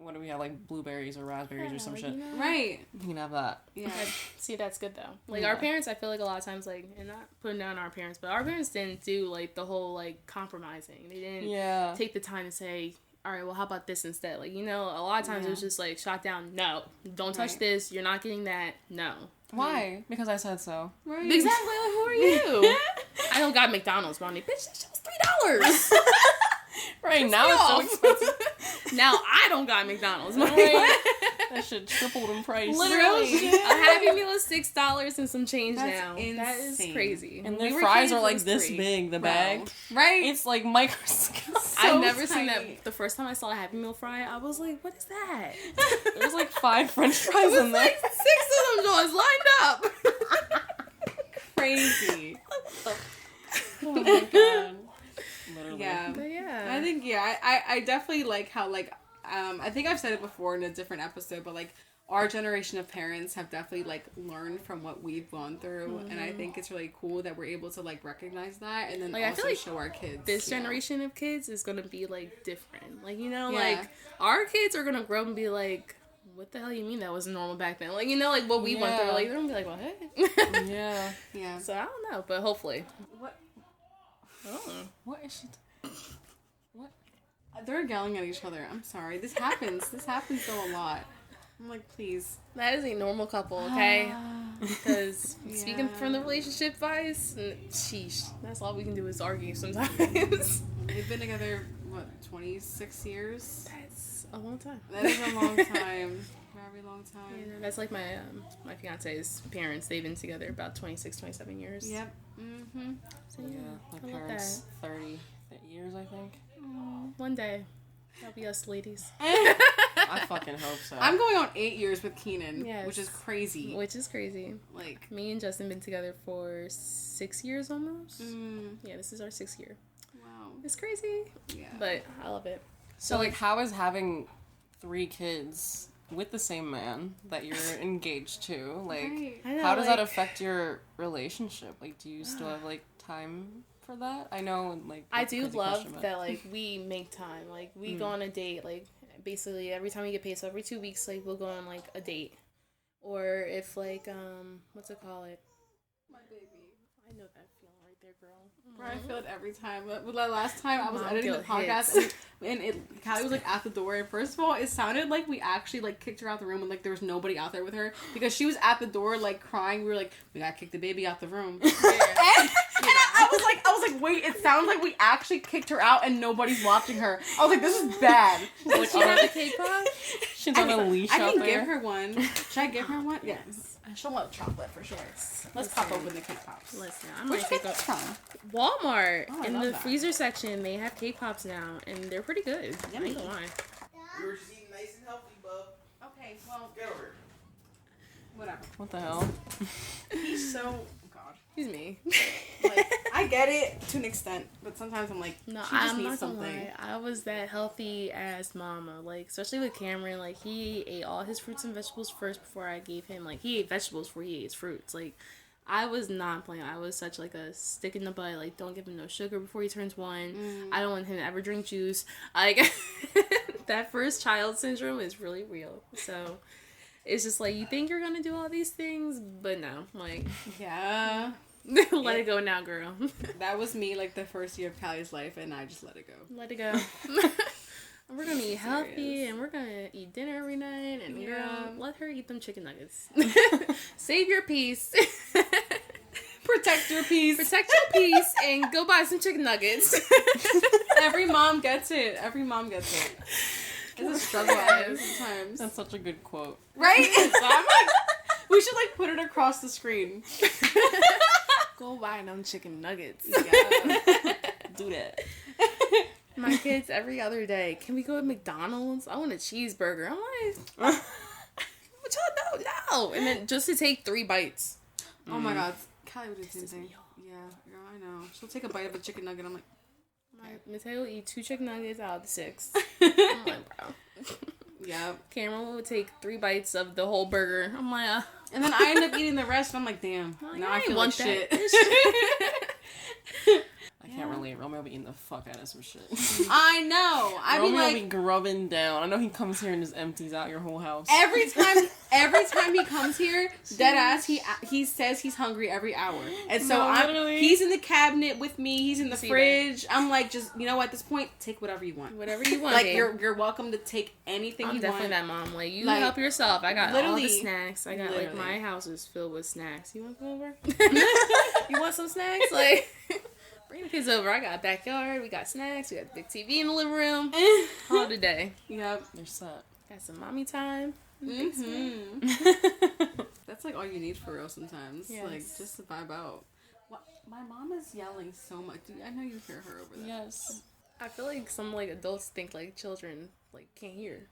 Speaker 1: what do we have, like blueberries or raspberries or some shit.
Speaker 3: You know?
Speaker 2: Right.
Speaker 1: You can have that.
Speaker 2: Yeah.
Speaker 3: See, that's good though. Like our parents, I feel like a lot of times, like, and not putting down our parents, but our parents didn't do like the whole like compromising. They didn't take the time to say, all right, well, how about this instead? Like, you know, a lot of times it was just like shot down. No, don't touch this. You're not getting that. No.
Speaker 1: Why? Because I said so.
Speaker 2: Right.
Speaker 3: Exactly. Like, who are you? I don't got McDonald's, Bonnie. Bitch, that shit was $3.
Speaker 1: Right, now it's so expensive.
Speaker 3: Now I don't got McDonald's.
Speaker 1: Right. That shit tripled in price.
Speaker 3: Literally. A Happy Meal is $6 and some change now.
Speaker 2: Insane.
Speaker 3: That is crazy.
Speaker 1: And the fries are like this big, the bag.
Speaker 2: Right?
Speaker 1: It's like microscopic.
Speaker 3: I've never seen that. The first time I saw a Happy Meal fry, I was like, what is that?
Speaker 1: There's like 5 French fries in there.
Speaker 3: Like 6 of them joints lined up.
Speaker 2: Crazy.
Speaker 1: Oh my god. Literally.
Speaker 2: Yeah.
Speaker 3: But yeah.
Speaker 2: I think, I definitely like how, like, I think I've said it before in a different episode, but, like, our generation of parents have definitely, like, learned from what we've gone through, and I think it's really cool that we're able to, like, recognize that, and then
Speaker 3: like,
Speaker 2: also
Speaker 3: I feel like
Speaker 2: show our kids.
Speaker 3: This generation of kids is going to be, like, different. Like, you know,
Speaker 2: Yeah.
Speaker 3: like, our kids are going to grow up and be like, what the hell you mean that was normal back then? Like, you know, like, what we went through, like, they're going to be like, what?
Speaker 1: Yeah.
Speaker 2: Yeah.
Speaker 3: So, I don't know, but hopefully.
Speaker 2: What?
Speaker 3: Oh.
Speaker 1: What is she... What?
Speaker 2: They're yelling at each other. I'm sorry. This happens. This happens though a lot. I'm like, please.
Speaker 3: That is a normal couple, okay? Because speaking from the relationship advice, sheesh, that's all we can do is argue sometimes.
Speaker 2: They've been together, what, 26 years?
Speaker 3: That's a long time.
Speaker 2: That is a long time. Very long time.
Speaker 3: Yeah, that's like my my fiance's parents. They've been together about 26, 27 years.
Speaker 2: Yep. Mm-hmm.
Speaker 3: So
Speaker 1: Yeah, my
Speaker 3: I love
Speaker 1: parents, 30 years, I think.
Speaker 3: one day, that'll be us ladies.
Speaker 1: I fucking hope so.
Speaker 2: I'm going on 8 years with Keenan,
Speaker 3: Yes.
Speaker 2: which is crazy.
Speaker 3: Which is crazy.
Speaker 2: Like,
Speaker 3: Me and Justin been together for 6 years almost.
Speaker 2: mm,
Speaker 3: Yeah, this is our 6th year.
Speaker 2: wow.
Speaker 3: It's crazy,
Speaker 2: Yeah.
Speaker 3: but I love it.
Speaker 1: So, like, how is having 3 kids with the same man that you're engaged to, like,
Speaker 2: Right.
Speaker 3: I know,
Speaker 1: how does
Speaker 3: like,
Speaker 1: that affect your relationship? Like, do you still have, like, time for that? I know, like,
Speaker 3: I
Speaker 1: that's a
Speaker 3: do
Speaker 1: crazy
Speaker 3: love
Speaker 1: question, but-
Speaker 3: that, like, we make time. Like, we go on a date, like, basically every time we get paid. So every 2 weeks, like, we'll go on, like, a date. Or if, like, what's it called?
Speaker 2: My baby.
Speaker 3: I know that feeling right there, girl.
Speaker 2: Bro, I feel it every time. But the last time I was
Speaker 3: Mom
Speaker 2: editing the
Speaker 3: guilt
Speaker 2: podcast and Callie was like at the door. And first of all, it sounded like we actually like kicked her out the room and like there was nobody out there with her because she was at the door like crying. We were like, we gotta kick the baby out the room. and I was like, wait, it sounds like we actually kicked her out and nobody's watching her. I was like, this is bad.
Speaker 3: Like, she have a cake pop?
Speaker 1: She's on a leash
Speaker 2: I
Speaker 1: out
Speaker 2: can
Speaker 1: there.
Speaker 2: give her one. Should I give her one? Yes. She'll love chocolate for sure. Let's pop open the cake pops.
Speaker 3: Listen, I'm
Speaker 2: Where'd
Speaker 3: gonna
Speaker 2: you get
Speaker 3: take
Speaker 2: this
Speaker 3: up
Speaker 2: from?
Speaker 3: Walmart.
Speaker 2: Oh, I
Speaker 3: In
Speaker 2: love
Speaker 3: the
Speaker 2: that.
Speaker 3: freezer section, they have cake pops now, and they're pretty good. I ain't gonna lie.
Speaker 4: We were just eating nice and healthy, bub.
Speaker 2: Okay, well,
Speaker 4: Get over it.
Speaker 2: whatever.
Speaker 1: What the hell?
Speaker 2: He's so... Oh, God.
Speaker 3: Excuse me.
Speaker 2: Like, I get it to an extent, but sometimes I'm like,
Speaker 3: No,
Speaker 2: she just
Speaker 3: I'm
Speaker 2: needs
Speaker 3: not gonna
Speaker 2: something.
Speaker 3: lie. I was that healthy ass mama. Like, especially with Cameron, like, he ate all his fruits and vegetables first before I gave him, like, he ate vegetables before he ate his fruits. Like, I was not playing. I was such, like, a stick in the butt. Like, don't give him no sugar before he turns 1. I don't want him to ever drink juice. Like, that first child syndrome is really real. So, it's just, like, you think you're gonna do all these things, but no. Like,
Speaker 2: Yeah.
Speaker 3: let it go now, girl.
Speaker 2: That was me, like, the first year of Callie's life, and I just let it go.
Speaker 3: Let it go. We're gonna eat healthy, and we're gonna eat dinner every night, and
Speaker 2: Yeah.
Speaker 3: girl, let her eat them chicken nuggets. Save your peace.
Speaker 2: Protect your peace.
Speaker 3: Protect your peace, and go buy some chicken nuggets.
Speaker 2: Every mom gets it. Every mom gets it. It's a struggle out here sometimes.
Speaker 1: That's such a good quote.
Speaker 2: Right? So I'm like, we should, like, put it across the screen.
Speaker 3: Go buy them chicken nuggets.
Speaker 2: Yeah.
Speaker 1: Do that.
Speaker 3: My kids every other day, can we go to McDonald's? I want a cheeseburger. I'm like, what y'all know? No. And then just to take 3 bites.
Speaker 2: Oh my God. Callie would do the same thing. Yeah, girl, I know. She'll take a bite of a chicken nugget. I'm like,
Speaker 3: Mateo will eat 2 chicken nuggets out of the 6. I'm like, bro.
Speaker 2: yeah.
Speaker 3: Cameron would take 3 bites of the whole burger. I'm like,
Speaker 2: And then I end up eating the rest, and I'm like, damn.
Speaker 3: Like,
Speaker 2: now
Speaker 3: I
Speaker 2: I
Speaker 3: ain't
Speaker 2: feel
Speaker 3: want
Speaker 2: like shit.
Speaker 1: I can't relate. Romeo be eating the fuck out of some shit.
Speaker 2: I know.
Speaker 1: Romeo be grubbing down. I know he comes here and just empties out your whole house.
Speaker 2: Every time he comes here, dead ass, he says he's hungry every hour. And so he's in the cabinet with me. He's in the fridge. That. I'm like, just, you know, at this point, take whatever you want.
Speaker 3: Whatever you want.
Speaker 2: Like, you're welcome to take anything you want. I'm
Speaker 3: definitely that mom. Like, you help yourself. I got all the snacks. I got, like, my house is filled with snacks. You want to come over? You want some snacks? Like, bring the kids over. I got a backyard. We got snacks. We got a big TV in the living room. All today.
Speaker 2: Yep.
Speaker 1: You're set.
Speaker 3: Got some mommy time.
Speaker 2: Mm-hmm. That's like all you need for real sometimes. Yes. Like, just to vibe out. My mom is yelling so much. I know you hear her over there.
Speaker 1: Yes.
Speaker 3: I feel like some like adults think like children like can't hear.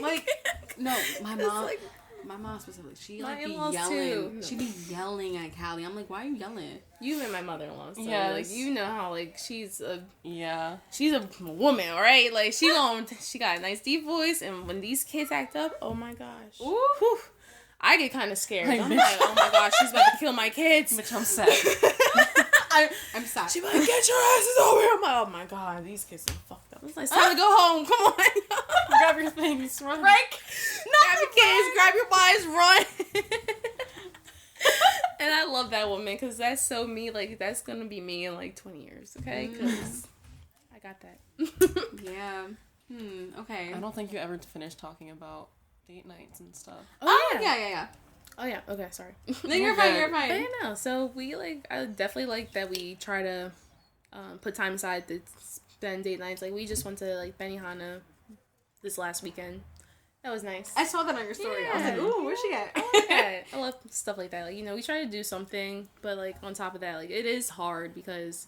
Speaker 2: like no, my mom specifically, she like be yelling. She be yelling at Callie. I'm like, why are you yelling?
Speaker 3: You and my mother-in-law. So
Speaker 1: yes.
Speaker 3: Like, you know how like she's a
Speaker 1: she's
Speaker 3: a woman, right? Like she got a nice deep voice, and when these kids act up, oh my gosh, whew, I get kind of scared. Like, I'm like, oh my gosh, she's about to kill my kids.
Speaker 1: Bitch, I'm sad.
Speaker 2: I'm sad.
Speaker 3: She's like, get your asses over here. I'm like, oh my god, these kids are fucked up. It's like, it's time to go home. Come on.
Speaker 1: Grab your things. Run.
Speaker 3: Right? Grab your kids. Grab your wives. Run. And I love that woman because that's so me. Like, that's going to be me in like 20 years. Okay? Because I got that.
Speaker 2: Yeah. Okay.
Speaker 1: I don't think you ever finished talking about date nights and stuff.
Speaker 2: Oh, yeah.
Speaker 3: Oh, yeah. Okay, sorry.
Speaker 2: No, you're fine.
Speaker 3: But yeah, no. So we, like, I definitely like that we try to put time aside to spend date nights. Like, we just went to, like, Benihana this last weekend. That was nice.
Speaker 2: I saw that on your story. Yeah. I was like, ooh, where's she at?
Speaker 3: I love stuff like that. Like, you know, we try to do something, but, like, on top of that, like, it is hard because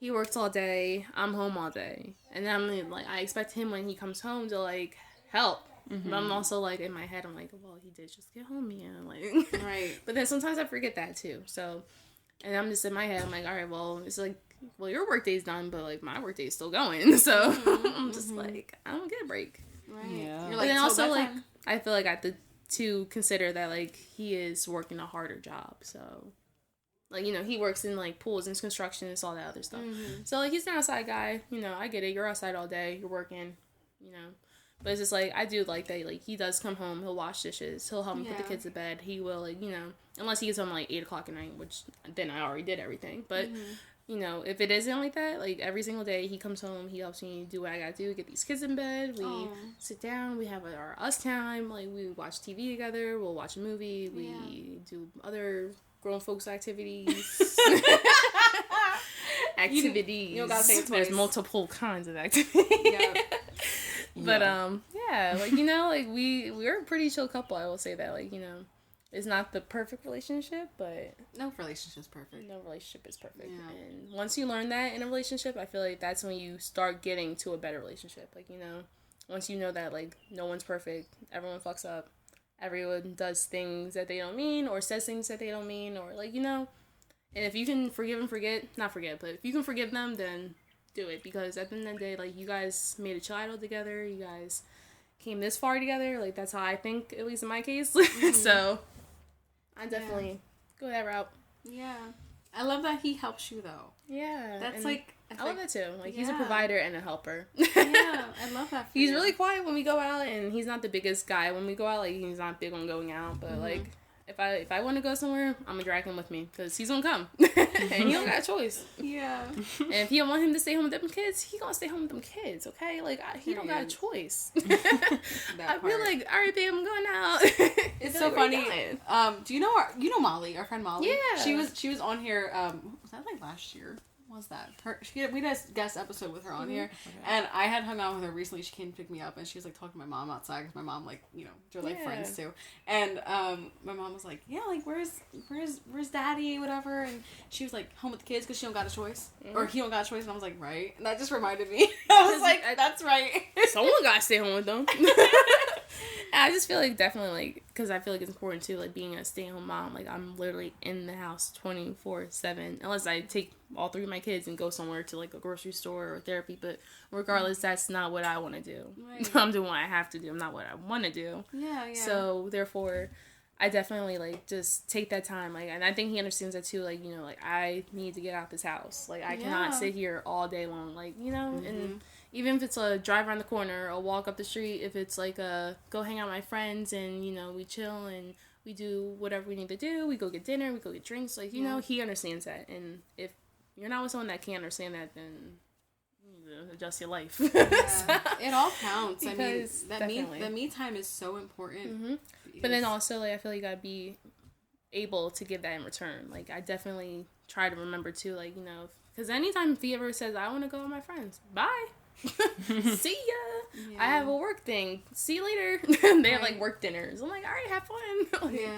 Speaker 3: he works all day, I'm home all day. And then I'm, like, I expect him when he comes home to, like, help. Mm-hmm. But I'm also, like, in my head, I'm like, well, he did just get home, like. Right. But then sometimes I forget that, too. So, and I'm just in my head, I'm like, all right, well, it's like, well, your work day's done, but, like, my work day's still going. So, I'm just like, I don't get a break.
Speaker 2: Right. Yeah.
Speaker 3: You're like, but then also, like, I feel like I have to consider that, like, he is working a harder job. So, like, you know, he works in, like, pools and construction and all that other stuff. Mm-hmm. So, like, he's an outside guy. You know, I get it. You're outside all day. You're working, you know. But it's just, like, I do like that, like, he does come home, he'll wash dishes, he'll help me put the kids to bed, he will, like, you know, unless he gets home, like, 8 o'clock at night, which, then I already did everything, but, you know, if it isn't like that, like, every single day, he comes home, he helps me do what I gotta do, get these kids in bed, we sit down, we have our us time, like, we watch TV together, we'll watch a movie, we do other grown folks activities. You don't gotta say it twice. There's multiple kinds of activities. Yeah. But, yeah, like, you know, like, we're a pretty chill couple, I will say that, like, you know, it's not the perfect relationship, but...
Speaker 2: No relationship is perfect.
Speaker 3: No relationship is perfect. Yeah. And once you learn that in a relationship, I feel like that's when you start getting to a better relationship. Like, you know, once you know that, like, no one's perfect, everyone fucks up, everyone does things that they don't mean, or says things that they don't mean, or, like, you know, and if you can forgive and forget, not forget, but if you can forgive them, then... do it, because at the end of the day, like, you guys made a child together, you guys came this far together, like, that's how I think, at least in my case. So I definitely go that route.
Speaker 2: Yeah, I love that he helps you though.
Speaker 3: Yeah,
Speaker 2: that's like,
Speaker 3: I love that too. Like, he's a provider and a helper.
Speaker 2: Yeah, I love that.
Speaker 3: He's really quiet when we go out, and he's not the biggest guy when we go out. Like, he's not big on going out, but like, if I want to go somewhere, I'm gonna drag him with me, because he's gonna come. And he don't got a choice. Yeah. And if you don't want him to stay home with them kids, he gonna stay home with them kids, okay? Like, he don't got a choice. I'd be like, all right, babe, I'm going out.
Speaker 2: It's so funny. Do you know Molly, our friend Molly?
Speaker 3: Yeah.
Speaker 2: She was on here, was that like last year? What was that? We did a guest episode with her on here, and I had hung out with her recently. She came to pick me up, and she was like talking to my mom outside, because my mom, like, you know, they're like friends too. And my mom was like, yeah, like, where's daddy, whatever, and she was like, home with the kids because she don't got a choice, or he don't got a choice, and I was like, right, and that just reminded me. I was like, that's right.
Speaker 3: Someone gotta stay home with them. I just feel like definitely, like, because I feel like it's important too, like, being a stay-at-home mom. Like, I'm literally in the house 24/7, unless I take all 3 of my kids and go somewhere to, like, a grocery store or therapy, but regardless, that's not what I want to do. Right. I'm doing what I have to do, not what I want to do. Yeah. So, therefore, I definitely, like, just take that time, like, and I think he understands that, too, like, you know, like, I need to get out this house, like, I cannot sit here all day long, like, you know, and even if it's a drive around the corner, or walk up the street, if it's, like, go hang out with my friends, and, you know, we chill, and we do whatever we need to do, we go get dinner, we go get drinks, like, you know, he understands that, and if you're not with someone that can't understand that, then adjust your life.
Speaker 2: It all counts. I mean, that me time is so important.
Speaker 3: But then also, like, I feel like you gotta be able to give that in return. Like, I definitely try to remember too, like, you know, because anytime he ever says, I want to go with my friends, bye. See ya. I have a work thing. See you later. They have, like, work dinners. I'm like, all right, have fun. Like,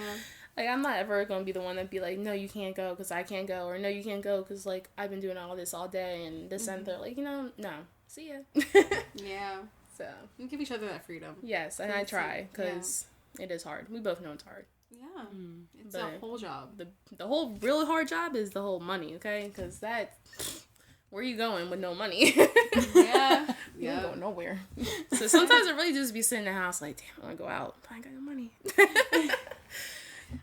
Speaker 3: like, I'm not ever going to be the one that be like, no, you can't go because I can't go. Or, no, you can't go because, like, I've been doing all this all day and this and that. Like, you know, no. See ya. So.
Speaker 2: We give each other that freedom.
Speaker 3: Yes, and I try because it is hard. We both know it's hard.
Speaker 2: Yeah. It's a whole job.
Speaker 3: The whole really hard job is the whole money, okay? Because that... Where are you going with no money? You ain't going nowhere. So sometimes I really just be sitting in the house like, damn, I want to go out. But I ain't got no money.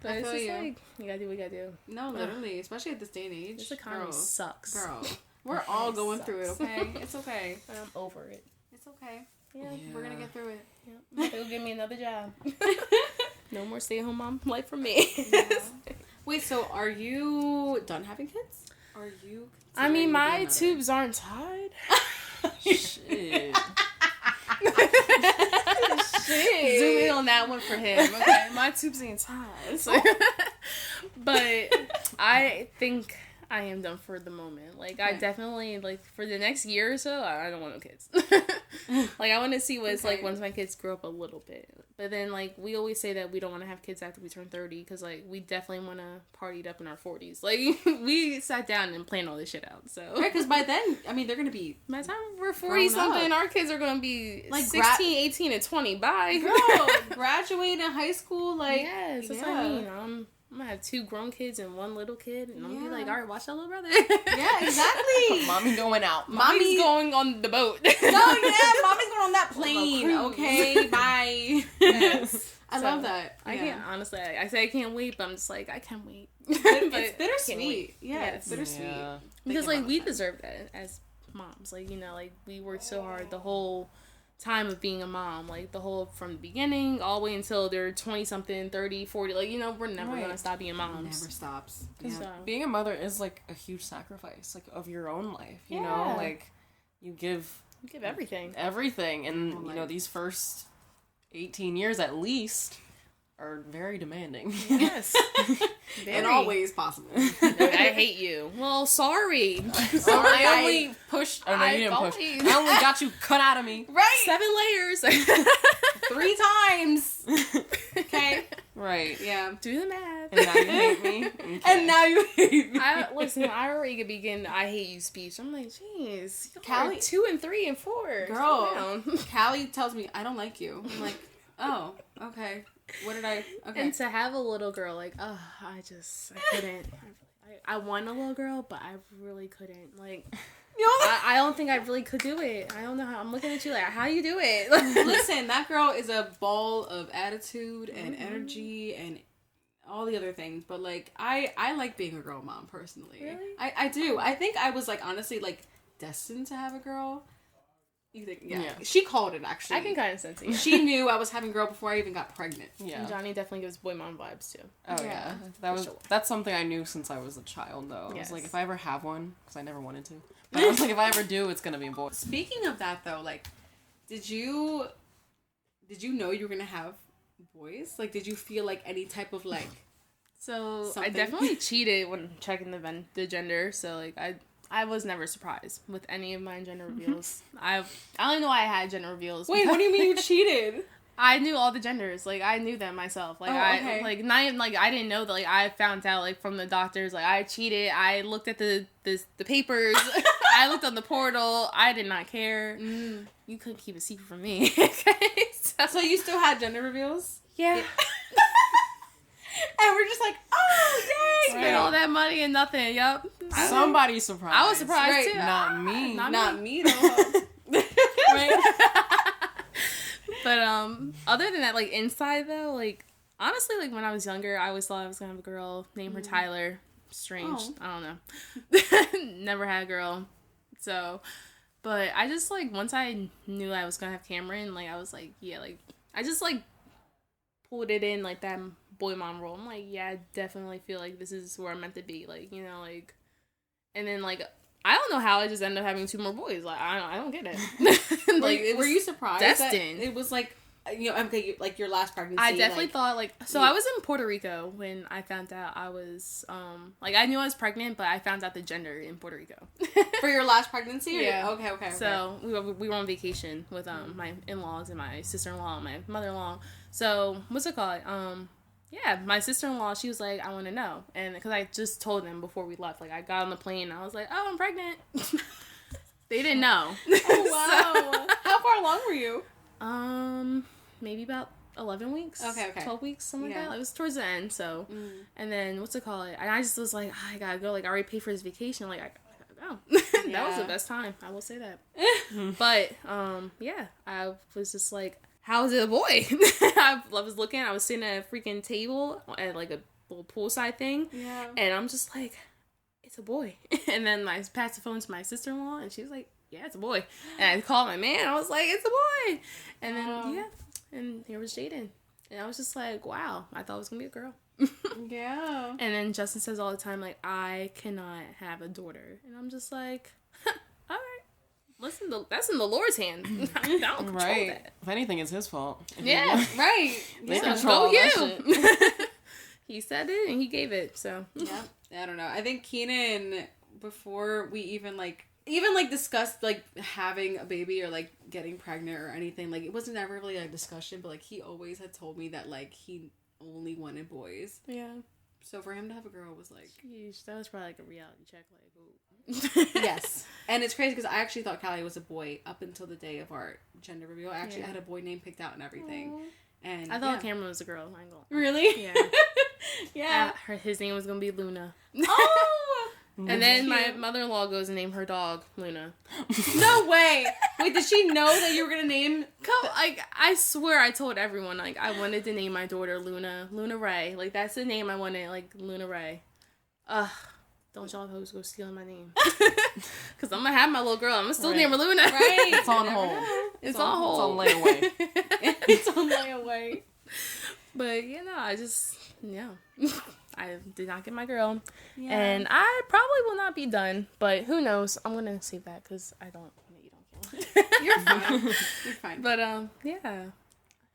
Speaker 3: But it's just like, you gotta do what you gotta do.
Speaker 2: No, literally. Especially at this day and age.
Speaker 3: This economy sucks.
Speaker 2: Girl. We're all going through it, okay? It's okay.
Speaker 3: I'm over it.
Speaker 2: It's okay.
Speaker 3: Yeah.
Speaker 2: We're gonna get through it.
Speaker 3: Yeah. They'll give me another job. No more stay-at-home mom life for me.
Speaker 2: Wait, so are you done having kids? Are you...
Speaker 3: I mean, my tubes aren't tied. Shit. Zoom in on that one for him. Okay, my tubes ain't tied. So. But I think I am done for the moment. Like, I definitely, like, for the next year or so, I don't want no kids. Like, I want to see what it's like once my kids grow up a little bit. But then, like, we always say that we don't want to have kids after we turn 30 because, like, we definitely want to party it up in our 40s. Like, we sat down and planned all this shit out, so.
Speaker 2: Right, because by then, I mean, they're going to be...
Speaker 3: By the time we're 40-something, our kids are going to be, like, 16, 18, and 20. Bye.
Speaker 2: Girl, graduate in high school, like...
Speaker 3: Yes, that's what I mean. I'm gonna have 2 grown kids and 1 little kid, and I'm gonna be like, all right, watch that little brother. Yeah,
Speaker 2: exactly.
Speaker 1: Mommy going out.
Speaker 3: Mommy's going on the boat.
Speaker 2: No, yeah, mommy's going on that plane. Okay, bye. Yes. I love that.
Speaker 3: I can't, honestly, I say I can't wait, but I'm just like, I can't wait.
Speaker 2: It's bittersweet. Yeah, it's bittersweet. Yeah.
Speaker 3: Because, like, we deserve that as moms. Like, you know, like, we worked so hard the whole time of being a mom, like the whole from the beginning all the way until they're 20 something 30 40, like, you know, we're never gonna stop being moms.
Speaker 2: Never stops.
Speaker 1: Being a mother is like a huge sacrifice, like, of your own life, you know, like you give
Speaker 3: everything
Speaker 1: and you know, these first 18 years at least are very demanding.
Speaker 3: Yes.
Speaker 2: In all ways possible.
Speaker 3: I hate you. Well, sorry.
Speaker 1: I only pushed. Oh, no, you didn't push. I only got you cut out of me.
Speaker 2: Right.
Speaker 3: 7 layers.
Speaker 2: 3 times. Okay.
Speaker 1: Right.
Speaker 2: Yeah.
Speaker 3: Do the math.
Speaker 1: And now you hate me. Okay.
Speaker 2: And now you hate me.
Speaker 3: Listen, I already begin I hate you speech. I'm like, jeez.
Speaker 2: Callie,
Speaker 3: 2 and 3 and 4.
Speaker 2: Girl. Callie tells me, I don't like you. I'm like, oh, okay. What did I... Okay.
Speaker 3: And to have a little girl, like, I couldn't. I want a little girl, but I really couldn't. Like, I don't think I really could do it. I don't know how. I'm looking at you like, how you do it?
Speaker 2: Listen, that girl is a ball of attitude and energy and all the other things. But, like, I like being a girl mom, personally.
Speaker 3: Really?
Speaker 2: I do. I think I was, like, honestly, like, destined to have a girl. You think, yeah. She called it, actually.
Speaker 3: I can kind of sense it.
Speaker 2: She knew I was having a girl before I even got pregnant.
Speaker 1: Yeah.
Speaker 3: And Johnny definitely gives boy mom vibes, too.
Speaker 1: Oh, yeah. That's something I knew since I was a child, though. I was like, if I ever have one, because I never wanted to, but I was like, if I ever do, it's going to be a boy.
Speaker 2: Speaking of that, though, like, did you know you were going to have boys? Like, did you feel like any type of, like...
Speaker 3: So,
Speaker 2: something?
Speaker 3: I definitely cheated when checking the gender, so, like, I was never surprised with any of my gender reveals. I don't even know why I had gender reveals.
Speaker 2: Wait, what do you mean you cheated?
Speaker 3: I knew all the genders. Like, I knew them myself. Like, not even, like, I didn't know that, like, I found out, like, from the doctors, like, I cheated. I looked at the papers. I looked on the portal. I did not care. You couldn't keep a secret from me. Okay?
Speaker 2: So you still had gender reveals?
Speaker 3: Yeah.
Speaker 2: And we're just like, oh, yay!
Speaker 3: Spent all that money and nothing. Yup.
Speaker 1: Somebody's surprised.
Speaker 3: I was surprised, too.
Speaker 1: Not me.
Speaker 2: Not me, though.
Speaker 3: Right? But, other than that, like, inside, though, like, Honestly, like, when I was younger, I always thought I was gonna have a girl. Name her Tyler. Strange.
Speaker 2: Oh.
Speaker 3: I don't know. Never had a girl. So, but I just, like, once I knew I was gonna have Cameron, like, I was like, yeah, like, I just, like, pulled it in, like, that boy mom role. I'm like, yeah, I definitely feel like this is where I'm meant to be. Like, you know, like, and then, like, I don't know how I just ended up having 2 more boys. Like, I don't get it.
Speaker 2: Like, were you surprised
Speaker 3: destined.
Speaker 2: that it was, like, you know, okay, like, your last pregnancy?
Speaker 3: I definitely thought, like, so I was in Puerto Rico when I found out I was, like, I knew I was pregnant, but I found out the gender in Puerto Rico.
Speaker 2: For your last pregnancy?
Speaker 3: Yeah.
Speaker 2: Okay.
Speaker 3: So, we were on vacation with, my in-laws and my sister-in-law and my mother-in-law. So, what's it called? Yeah, my sister-in-law, she was like, I want to know. And, because I just told them before we left, like, I got on the plane, and I was like, oh, I'm pregnant. They didn't know.
Speaker 2: Oh, wow. How far along were you?
Speaker 3: Maybe about 11 weeks.
Speaker 2: Okay.
Speaker 3: 12 weeks, something like that. It was towards the end, so. And then, what's it called? And I just was like, oh, I gotta go. Like, I already paid for this vacation. Like, I gotta go. That was the best time. I will say that. But, yeah, I was just like, how is it a boy? I was looking, I was sitting at a freaking table at, like, a little poolside thing.
Speaker 2: Yeah.
Speaker 3: And I'm just like, it's a boy. And then I passed the phone to my sister-in-law, and she was like, yeah, it's a boy. And I called my man. I was like, it's a boy. And then, yeah. And here was Jaden. And I was just like, wow. I thought it was going to be a girl.
Speaker 2: Yeah.
Speaker 3: And then Justin says all the time, like, I cannot have a daughter. And I'm just like, all right. Listen, that's in the Lord's hand. I don't control that.
Speaker 1: If anything, it's his fault.
Speaker 3: Yeah.
Speaker 2: Right.
Speaker 1: They
Speaker 2: Yeah.
Speaker 1: control all that shit.
Speaker 3: He said it and he gave it, so.
Speaker 2: Yeah. I don't know. I think Keenan, before we even discussed, like, having a baby or, like, getting pregnant or anything, like, it wasn't ever really a discussion, but, like, he always had told me that, like, he only wanted boys.
Speaker 3: Yeah.
Speaker 2: So for him to have a girl was, like...
Speaker 3: Sheesh, that was probably like a reality check, like, ooh.
Speaker 2: Yes. And it's crazy because I actually thought Callie was a boy up until the day of our gender reveal. I actually had a boy name picked out and everything.
Speaker 3: Aww.
Speaker 2: And
Speaker 3: I thought Cameron was a girl. I ain't gonna lie.
Speaker 2: Really?
Speaker 3: Yeah.
Speaker 2: Yeah.
Speaker 3: His name was gonna be Luna.
Speaker 2: Oh!
Speaker 3: And then my mother-in-law goes and named her dog Luna.
Speaker 2: No way! Wait, did she know that you were gonna name...
Speaker 3: Like, I swear I told everyone, like, I wanted to name my daughter Luna Ray. Like, that's the name I wanted, like, Luna Ray. Ugh. Don't y'all hoes go stealing my name. Because I'm gonna have my little girl. I'm gonna still name her Luna.
Speaker 2: Right.
Speaker 1: It's on hold.
Speaker 3: It's on hold.
Speaker 1: It's on layaway.
Speaker 2: It's on layaway.
Speaker 3: But, you know, I did not get my girl.
Speaker 2: Yeah.
Speaker 3: And I probably will not be done. But who knows? I'm gonna save that because you don't kill me.
Speaker 2: You're fine. You're fine.
Speaker 3: But, yeah.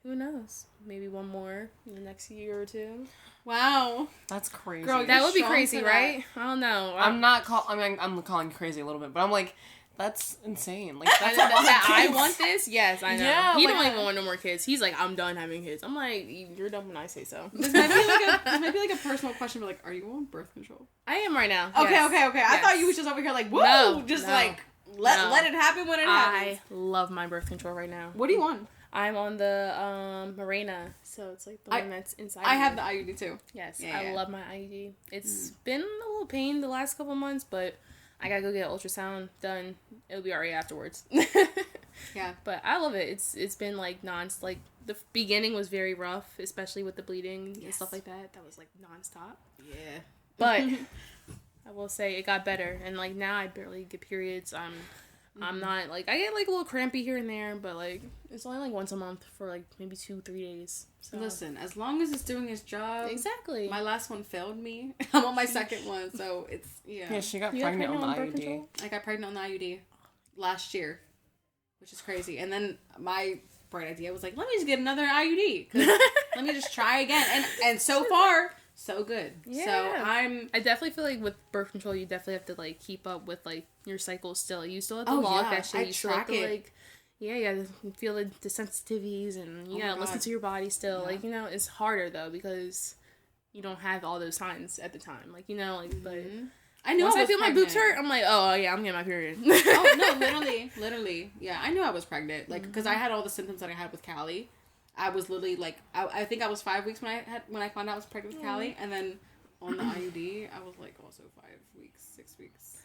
Speaker 3: Who knows? Maybe one more in the next year or two.
Speaker 2: Wow.
Speaker 1: That's crazy.
Speaker 2: Girl,
Speaker 3: That would be
Speaker 2: strong
Speaker 3: crazy,
Speaker 2: for
Speaker 3: right? I don't know.
Speaker 1: I'm calling you crazy a little bit, but I'm like, that's insane. Like, that's
Speaker 3: I want this? Yes, I know.
Speaker 1: Yeah,
Speaker 3: He
Speaker 1: like,
Speaker 3: don't even want no more kids. He's like, I'm done having kids. I'm like, you're done when I say so.
Speaker 2: This might be like a personal question, but, like, are you on birth control?
Speaker 3: I am right now.
Speaker 2: Okay,
Speaker 3: yes.
Speaker 2: okay. I
Speaker 3: Yes.
Speaker 2: thought you was just over here like, whoa,
Speaker 3: No,
Speaker 2: just
Speaker 3: no,
Speaker 2: like,
Speaker 3: no.
Speaker 2: let it happen when it happens.
Speaker 3: I love my birth control right now.
Speaker 2: What do you want?
Speaker 3: I'm on the Mirena, so it's like the one that's inside.
Speaker 2: I
Speaker 3: me.
Speaker 2: have the IUD too.
Speaker 3: Yes,
Speaker 2: Yeah,
Speaker 3: I
Speaker 2: yeah.
Speaker 3: love my IUD. It's been a little pain the last couple months, but I gotta go get ultrasound done. It'll be alright afterwards.
Speaker 2: Yeah.
Speaker 3: But I love it. It's been like like the beginning was very rough, especially with the bleeding and stuff like that. That was like nonstop.
Speaker 2: Yeah.
Speaker 3: But I will say it got better, and like now I barely get periods. I'm not like I get like a little crampy here and there, but like it's only like once a month for like maybe 2-3 days. So
Speaker 2: Listen, as long as it's doing its job.
Speaker 3: exactly.
Speaker 2: My last one failed me. I'm on my second one, so it's
Speaker 1: Yeah, she got
Speaker 3: You got
Speaker 1: pregnant on the
Speaker 3: birth
Speaker 1: IUD.
Speaker 3: control?
Speaker 2: I got pregnant on the IUD last year, which is crazy. And then my bright idea was like, let me just get another IUD. 'Cause let me just try again. And so far, so good.
Speaker 3: Yeah.
Speaker 2: So
Speaker 3: I definitely feel like with birth control, you definitely have to like keep up with like your cycle still. You still have to log that shit. You still have to like, you gotta feel the sensitivities and you gotta listen to your body still.
Speaker 2: Yeah.
Speaker 3: Like, you know, it's harder though because you don't have all those signs at the time. Like, you know, like, but
Speaker 2: I knew
Speaker 3: once I
Speaker 2: was
Speaker 3: feel my
Speaker 2: pregnant.
Speaker 3: boobs hurt, I'm like, oh yeah, I'm getting my period.
Speaker 2: Oh no, literally. Yeah, I knew I was pregnant. Like, because I had all the symptoms that I had with Callie. I was literally like, I think I was 5 weeks when I found out I was pregnant with Callie, and then on the IUD, I was like also 5 weeks, 6 weeks.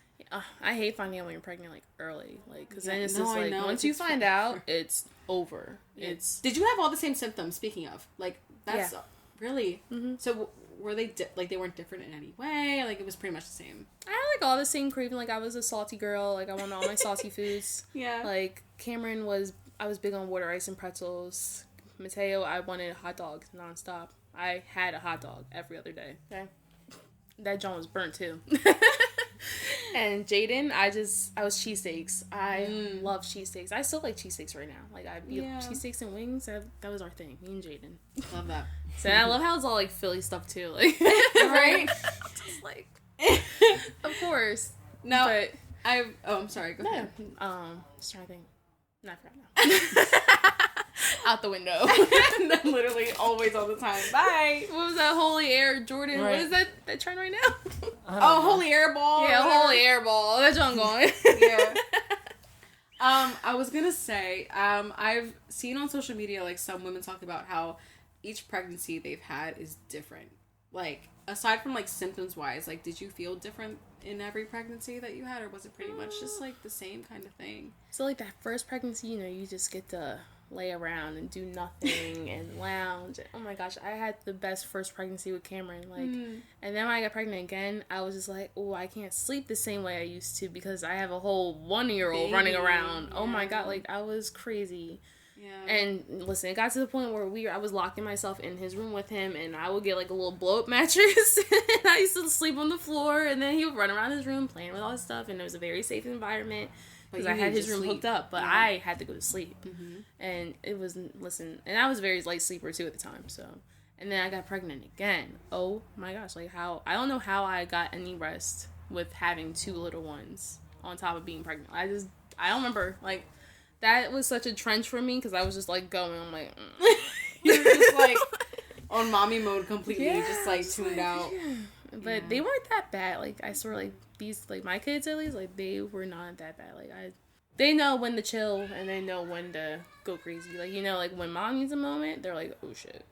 Speaker 3: I hate finding out when you're pregnant like early, like because then
Speaker 2: Yeah,
Speaker 3: it's
Speaker 2: no,
Speaker 3: just
Speaker 2: I
Speaker 3: like
Speaker 2: know.
Speaker 3: once you
Speaker 2: It's
Speaker 3: find out, it's over.
Speaker 2: Yeah.
Speaker 3: It's
Speaker 2: Did you have all the same symptoms? Speaking of, like that's Really? Mm-hmm. So were they like they weren't different in any way? Like it was pretty much the same.
Speaker 3: I had like all the same craving. Like I was a salty girl. Like I wanted all my salty foods.
Speaker 2: Yeah.
Speaker 3: Like Cameron I was big on water ice and pretzels. Mateo, I wanted hot dogs nonstop. I had a hot dog every other day. Okay. That John was burnt too. And Jaden, I was cheesesteaks. I love cheesesteaks. I still like cheesesteaks right now. Like cheesesteaks and wings. That was our thing. Me and Jaden.
Speaker 2: Love that.
Speaker 3: So I love how it's all like Philly stuff too. Like
Speaker 2: right.
Speaker 3: Just like, of course.
Speaker 2: No,
Speaker 3: but
Speaker 2: I'm sorry. Go ahead.
Speaker 3: Just trying to think. Not for now. Out the window.
Speaker 2: Literally always all the time. Bye.
Speaker 3: What was that? Holy Air Jordan?
Speaker 1: Right.
Speaker 3: What is that trend right now?
Speaker 2: Holy Air Ball.
Speaker 3: Yeah, Holy Air Ball. That's what I'm going.
Speaker 2: Yeah. I was gonna say, I've seen on social media like some women talk about how each pregnancy they've had is different. Like aside from like symptoms wise, like did you feel different in every pregnancy that you had, or was it pretty much just like the same kind of thing?
Speaker 3: So like that first pregnancy, you just get to lay around and do nothing and lounge. Oh my gosh, I had the best first pregnancy with Cameron. Like, and then when I got pregnant again, I was just like, oh, I can't sleep the same way I used to because I have a whole 1-year-old running around. Yeah. Oh my god, like I was crazy. Yeah. And listen, it got to the point where I was locking myself in his room with him, and I would get like a little blow up mattress, and I used to sleep on the floor, and then he would run around his room playing with all his stuff, and it was a very safe environment. Because I had his room hooked up, but I had to go to sleep. Mm-hmm. And it was, and I was a very light sleeper too at the time, so. And then I got pregnant again. Oh my gosh, like I don't know how I got any rest with having 2 little ones on top of being pregnant. I don't remember, like, that was such a trench for me because I was just like going, I'm like,
Speaker 2: You're just like on mommy mode completely, just like tuned out.
Speaker 3: Yeah. But they weren't that bad. Like, I swear, like, these, like, my kids at least, like, they were not that bad. Like, they know when to chill and they know when to go crazy. Like, like, when mom needs a moment, they're like, oh, shit.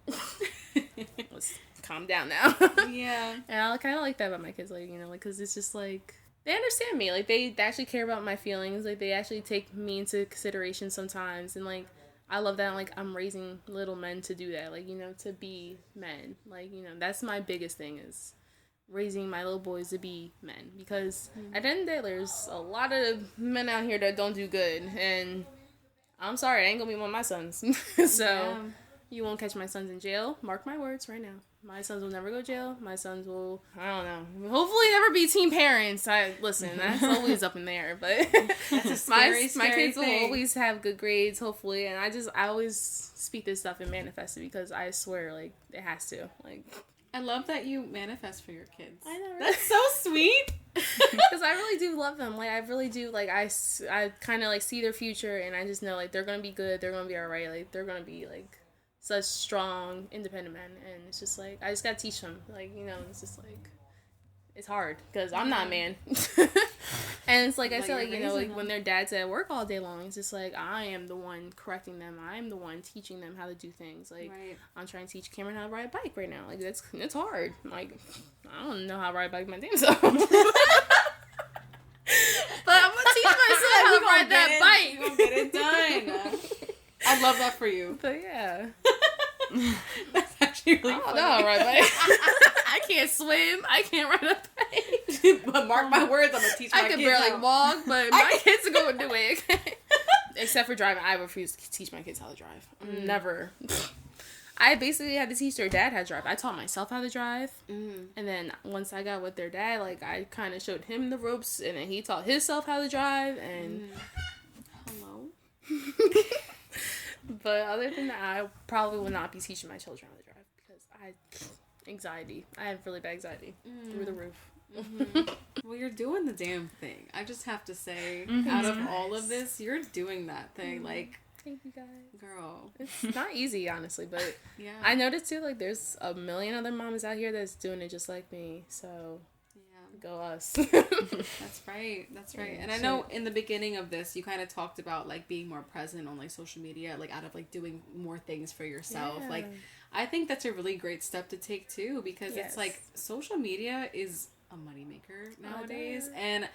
Speaker 3: Let's calm down now.
Speaker 2: Yeah.
Speaker 3: And I kind of like that about my kids, like, like, because it's just, like, they understand me. Like, they actually care about my feelings. Like, they actually take me into consideration sometimes. And, like, I love that, like, I'm raising little men to do that. Like, to be men. Like, that's my biggest thing is raising my little boys to be men, because at the end of the day, there's a lot of men out here that don't do good, and I'm sorry, I ain't gonna be one of my sons. So you won't catch my sons in jail. Mark my words right now. My sons will never go to jail. My sons will, I don't know, hopefully never be teen parents. Listen, that's always up in there, but
Speaker 2: that's a scary,
Speaker 3: my kids
Speaker 2: thing.
Speaker 3: will always have good grades, hopefully, and I always speak this stuff and manifest it, because I swear, like, it has to, like.
Speaker 2: I love that you manifest for your kids.
Speaker 3: I know, right?
Speaker 2: That's so sweet.
Speaker 3: Because I really do love them. Like, I really do. Like, I kind of, like, see their future, and I just know, like, they're going to be good. They're going to be all right. Like, they're going to be, like, such strong, independent men. And it's just, like, I just got to teach them. Like, it's just, like, it's hard. Because I'm not a man. And it's like I said, like, like, when their dad's at work all day long, it's just like, I am the one correcting them. I am the one teaching them how to do things. Like, I'm trying to teach Cameron how to ride a bike right now. Like, it's hard. Like, I don't know how to ride a bike my damn self. But I'm going to teach myself how to ride that bike.
Speaker 2: You're going to get it done. I love that for you.
Speaker 3: But, yeah.
Speaker 2: That's actually really funny.
Speaker 3: I don't know how to ride a bike. I can't swim. I can't ride a bike.
Speaker 2: But mark my words, I'm going to teach my kids.
Speaker 3: I can barely walk, but my kids are going to do it. Okay? Except for driving. I refuse to teach my kids how to drive. Never. I basically had to teach their dad how to drive. I taught myself how to drive. And then once I got with their dad, like, I kind of showed him the ropes, and then he taught himself how to drive, and...
Speaker 2: Hello?
Speaker 3: But other than that, I probably will not be teaching my children how to drive, because anxiety. I have really bad anxiety through the roof.
Speaker 2: Well, you're doing the damn thing. I just have to say, out of all of this, you're doing that thing. Like,
Speaker 3: thank you guys.
Speaker 2: Girl.
Speaker 3: It's not easy, honestly, but
Speaker 2: yeah.
Speaker 3: I noticed too, like, there's a million other moms out here that's doing it just like me, so go us.
Speaker 2: That's right.
Speaker 3: Yeah,
Speaker 2: and I know in the beginning of this, you kind of talked about, like, being more present on, like, social media, like, out of, like, doing more things for yourself.
Speaker 3: Yeah.
Speaker 2: Like, I think that's a really great step to take too, because it's like social media is a moneymaker nowadays, and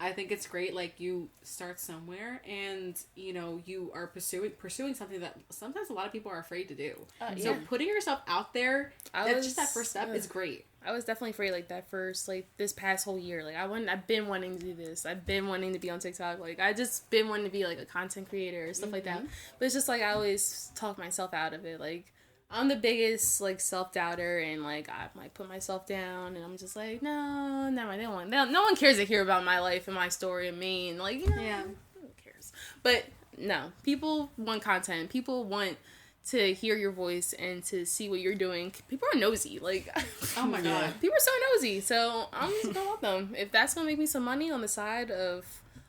Speaker 2: I think it's great. Like, you start somewhere, and you are pursuing something that sometimes a lot of people are afraid to do. So putting yourself out there, just that first step is great.
Speaker 3: I was definitely afraid, like, that first, like, this past whole year. Like, I've been wanting to do this. I've been wanting to be on TikTok. Like, I just been wanting to be, like, a content creator or stuff like that. But it's just, like, I always talk myself out of it. Like, I'm the biggest, like, self-doubter, and, like, I might put myself down, and I'm just like, no one cares to hear about my life and my story and me, and, like, who cares? But, no. People want content. People want to hear your voice and to see what you're doing. People are nosy. Like,
Speaker 2: oh my god.
Speaker 3: People are so nosy. So I'm just gonna love them. If that's gonna make me some money on the side of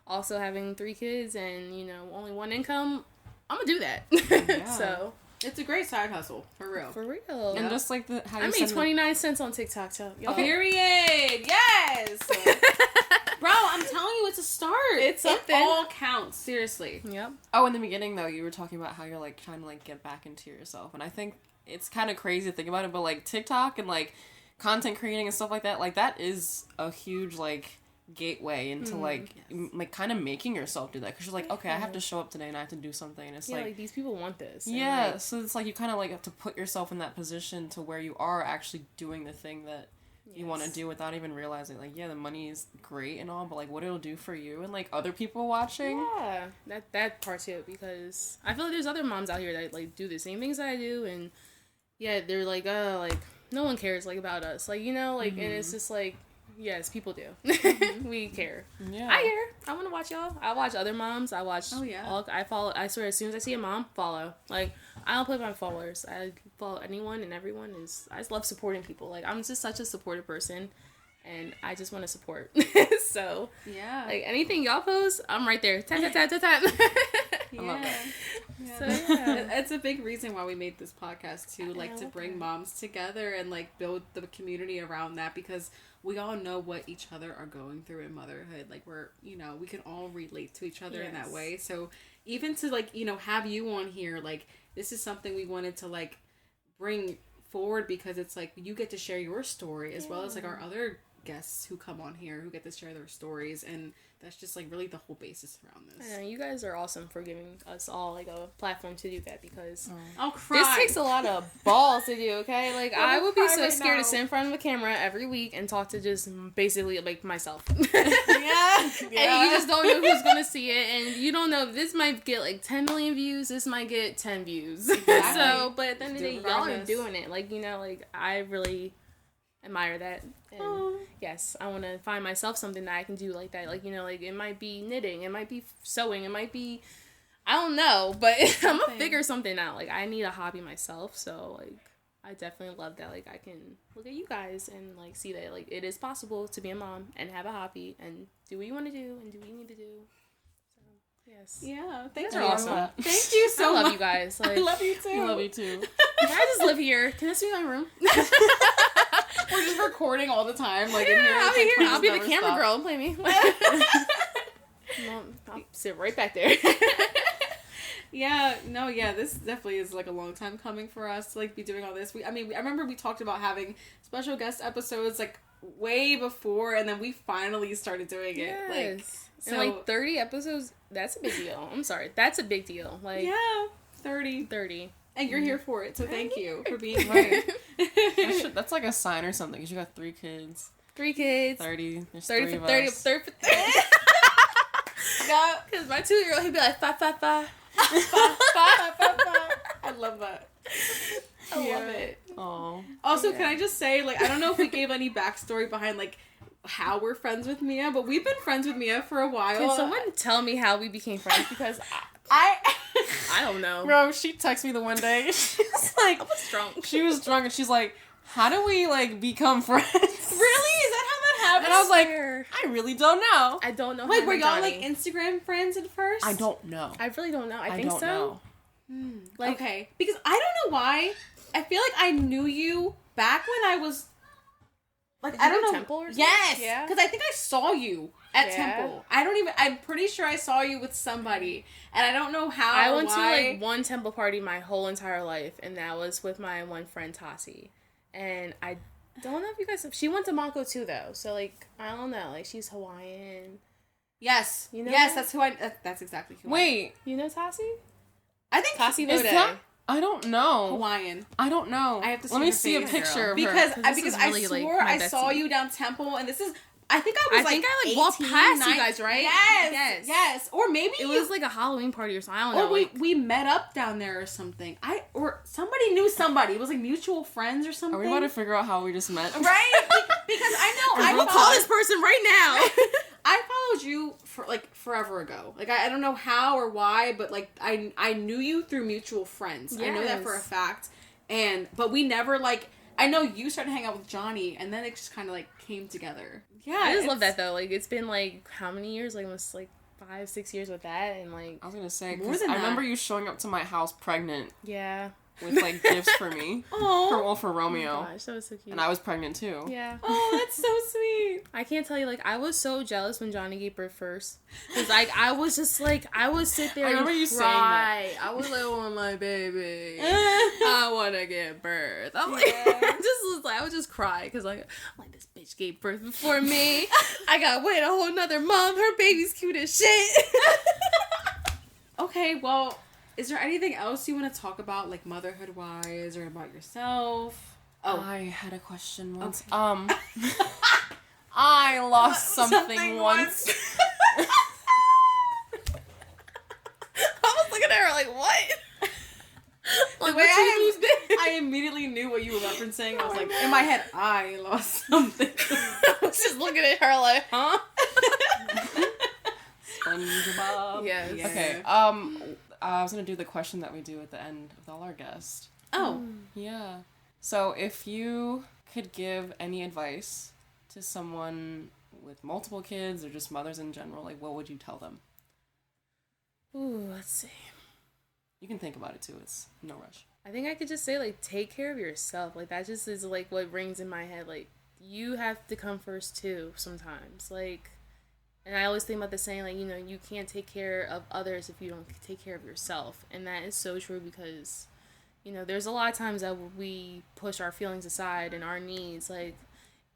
Speaker 3: also having 3 kids and, only one income, I'm gonna do that. So
Speaker 2: it's a great side hustle. For real.
Speaker 3: For real.
Speaker 1: And just like how you
Speaker 3: made 29 cents on TikTok. So,
Speaker 2: period. Yes. Bro, I'm telling you, it's a start.
Speaker 3: It's something.
Speaker 2: It all counts. Seriously.
Speaker 3: Yep.
Speaker 1: Oh, in the beginning, though, you were talking about how you're, like, trying to, like, get back into yourself. And I think it's kind of crazy to think about it, but, like, TikTok and, like, content creating and stuff like, that is a huge, like, gateway into, like, kind of making yourself do that. Because you're like, okay, I have to show up today and I have to do something. And it's like,
Speaker 3: these people want this.
Speaker 1: Yeah, like, so it's like you kind of, like, have to put yourself in that position to where you are actually doing the thing that you want to do without even realizing, like, the money is great and all, but, like, what it'll do for you and, like, other people watching.
Speaker 3: Yeah, that part too, because I feel like there's other moms out here that, like, do the same things I do, and, they're like, oh, like, no one cares, like, about us, like, like, and it's just, like, yes, people do. We care. Yeah. I care. I want to watch y'all. I watch other moms. I watch I follow, I swear, as soon as I see a mom, follow. Like, I don't play by my followers. I follow anyone and everyone. I just love supporting people. Like, I'm just such a supportive person, and I just want to support. So, like, anything y'all post, I'm right there. Tap, tap, tap, tap, tap.
Speaker 1: I love that.
Speaker 2: Yeah. So, it's a big reason why we made this podcast, too. Like, to bring moms together and, like, build the community around that, because we all know what each other are going through in motherhood. Like, we're, we can all relate to each other in that way. So, even to, like, have you on here, like, this is something we wanted to, like, bring forward, because it's like you get to share your story as well as, like, our other guests who come on here who get to share their stories, and that's just, like, really the whole basis around this.
Speaker 3: I know, you guys are awesome for giving us all, like, a platform to do that, because
Speaker 2: I'll cry.
Speaker 3: This takes a lot of balls to do, okay? Like, I would be so scared to sit in front of a camera every week and talk to just basically, like, myself. And you just don't know who's gonna see it, and you don't know, this might get, like, 10 million views, this might get 10 views. Exactly. So, but at the end of the day, y'all are doing it. Like, like, I really admire that. And yes, I want to find myself something that I can do like that. Like, like, it might be knitting, it might be sewing, it might be, I don't know, but I'm gonna figure something out. Like, I need a hobby myself, so, like, I definitely love that. Like, I can look at you guys and, like, see that, like, it is possible to be a mom and have a hobby and do what you want to do and do what you need to do. So, yes.
Speaker 2: Yeah, thanks
Speaker 3: for awesome.
Speaker 2: Thank you so much.
Speaker 3: I love you guys. Like,
Speaker 2: I love you too.
Speaker 1: I love you too.
Speaker 3: Can I just live here? Can this be my room?
Speaker 2: We're just recording all the time. Like, in here,
Speaker 3: I'll be the camera girl. Play me. I'll sit right back there.
Speaker 2: This definitely is, like, a long time coming for us to, like, be doing all this. I remember we talked about having special guest episodes, like, way before, and then we finally started doing it. Like,
Speaker 3: and, like, 30 episodes, that's a big deal. I'm sorry. That's a big deal. Like,
Speaker 2: 30. And you're here for it, so thank you for being
Speaker 1: here. That's like a sign or something, because you got 3 kids.
Speaker 3: 3 kids.
Speaker 1: 30. There's
Speaker 3: 30
Speaker 1: 3
Speaker 3: for
Speaker 1: of
Speaker 3: 30.
Speaker 1: us.
Speaker 3: 30 for 30. Because my 2-year-old, he'd be like, 5, 5, 5. 5, 5, 5, 5.
Speaker 2: I love that. I love it.
Speaker 1: Oh.
Speaker 2: Also, can I just say, like, I don't know if we gave any backstory behind, like, how we're friends with Mia, but we've been friends with Mia for a while.
Speaker 3: Can someone tell me how we became friends? Because
Speaker 2: I
Speaker 3: don't know.
Speaker 1: Bro, she texted me the one day. She's like,
Speaker 3: I was drunk.
Speaker 1: She was drunk, and she's like, how do we, like, become friends?
Speaker 2: Really? Is that how that happened?
Speaker 1: And I was like, I really don't know.
Speaker 3: I don't know.
Speaker 2: Like, were y'all, like, Instagram friends at first?
Speaker 1: I don't know.
Speaker 3: I really don't know. I think
Speaker 1: don't
Speaker 3: so.
Speaker 1: Know.
Speaker 2: Like, okay. Because I don't know why. I feel like I knew you back when I was, like, I don't know.
Speaker 3: Temple or something?
Speaker 2: Yes.
Speaker 3: Yeah.
Speaker 2: Because I think I saw you at Temple. I'm pretty sure I saw you with somebody. And I don't know how.
Speaker 3: I went to, like, one Temple party my whole entire life. And that was with my one friend, Tassie. And I don't know if you guys... She went to Mako too, though. So, like, I don't know. Like, she's Hawaiian.
Speaker 2: Yes.
Speaker 3: You know
Speaker 2: yes,
Speaker 3: her?
Speaker 2: that's who I. That's exactly who.
Speaker 1: Wait,
Speaker 3: You know Tassie?
Speaker 2: I think
Speaker 3: Tassie
Speaker 1: is
Speaker 3: Bode.
Speaker 1: that? I don't know.
Speaker 2: Hawaiian.
Speaker 1: I don't know.
Speaker 2: I have to see
Speaker 1: Let me
Speaker 2: her
Speaker 1: see a
Speaker 2: face,
Speaker 1: picture
Speaker 3: girl.
Speaker 1: of
Speaker 2: Because
Speaker 1: her.
Speaker 3: This
Speaker 2: because
Speaker 3: is
Speaker 2: I
Speaker 3: really, like,
Speaker 2: swore
Speaker 3: my
Speaker 2: I saw
Speaker 3: bestie.
Speaker 2: you down Temple, and this is. I think I was
Speaker 3: I think I, like,
Speaker 2: 18,
Speaker 3: walked past you
Speaker 2: 19.
Speaker 3: guys, right?
Speaker 2: Yes.
Speaker 3: Yes.
Speaker 2: Or maybe
Speaker 3: It was like a Halloween party or something. I don't know.
Speaker 2: or
Speaker 3: Like,
Speaker 2: we met up down there or something. Or somebody knew somebody. It was like mutual friends or something.
Speaker 1: Are we about to figure out how we just met?
Speaker 2: Right? Because I know
Speaker 3: we'll call this person right now.
Speaker 2: I followed you for like forever ago. Like I don't know how or why, but like I knew you through mutual friends. I know that for a
Speaker 3: Yes.
Speaker 2: fact. But we never like I know you started hanging out with Johnny, and then it just kind of like came together. Yeah,
Speaker 3: I just love that though. Like it's been like how many years? Like almost like 5-6 years with that, and like
Speaker 1: I was gonna say,
Speaker 2: More
Speaker 1: 'cause
Speaker 2: than
Speaker 1: I
Speaker 2: that.
Speaker 1: remember you showing up to my house pregnant
Speaker 3: yeah.
Speaker 1: with like gifts for me. For
Speaker 3: Oh
Speaker 1: Romeo.
Speaker 3: my gosh, that was so cute.
Speaker 1: And I was pregnant too.
Speaker 3: yeah.
Speaker 2: Oh, that's so sweet.
Speaker 3: I can't tell you, like, I was so jealous when Johnny gave birth first. Because, like, I was just, like, I would sit there
Speaker 1: I remember
Speaker 3: and
Speaker 1: you
Speaker 3: cry.
Speaker 1: saying
Speaker 3: I was like, oh, my baby. I want to give birth. I'm like, I would just cry. Because, like, this bitch gave birth before me. I got to wait a whole nother month. Her baby's cute as shit.
Speaker 2: Okay, well, is there anything else you want to talk about, like motherhood wise or about yourself? Oh,
Speaker 1: I had a question once.
Speaker 2: Okay.
Speaker 1: I lost something once.
Speaker 3: I was looking at her like, what?
Speaker 2: The way I immediately knew what you were referencing. I was like, in my head, I lost something.
Speaker 3: I was just looking at her like, huh?
Speaker 1: SpongeBob.
Speaker 3: Yes.
Speaker 2: Yeah.
Speaker 1: Okay. I was gonna do the question that we do at the end with all our guests.
Speaker 2: Oh,
Speaker 1: Yeah. So if you could give any advice to someone with multiple kids or just mothers in general, like what would you tell them?
Speaker 3: Ooh, let's see.
Speaker 1: You can think about it too. It's no rush.
Speaker 3: I think I could just say, like, take care of yourself. Like, that just is, like, what rings in my head. Like, you have to come first, too, sometimes. Like, and I always think about the saying, like, you know, you can't take care of others if you don't take care of yourself. And that is so true because, you know, there's a lot of times that we push our feelings aside and our needs. Like,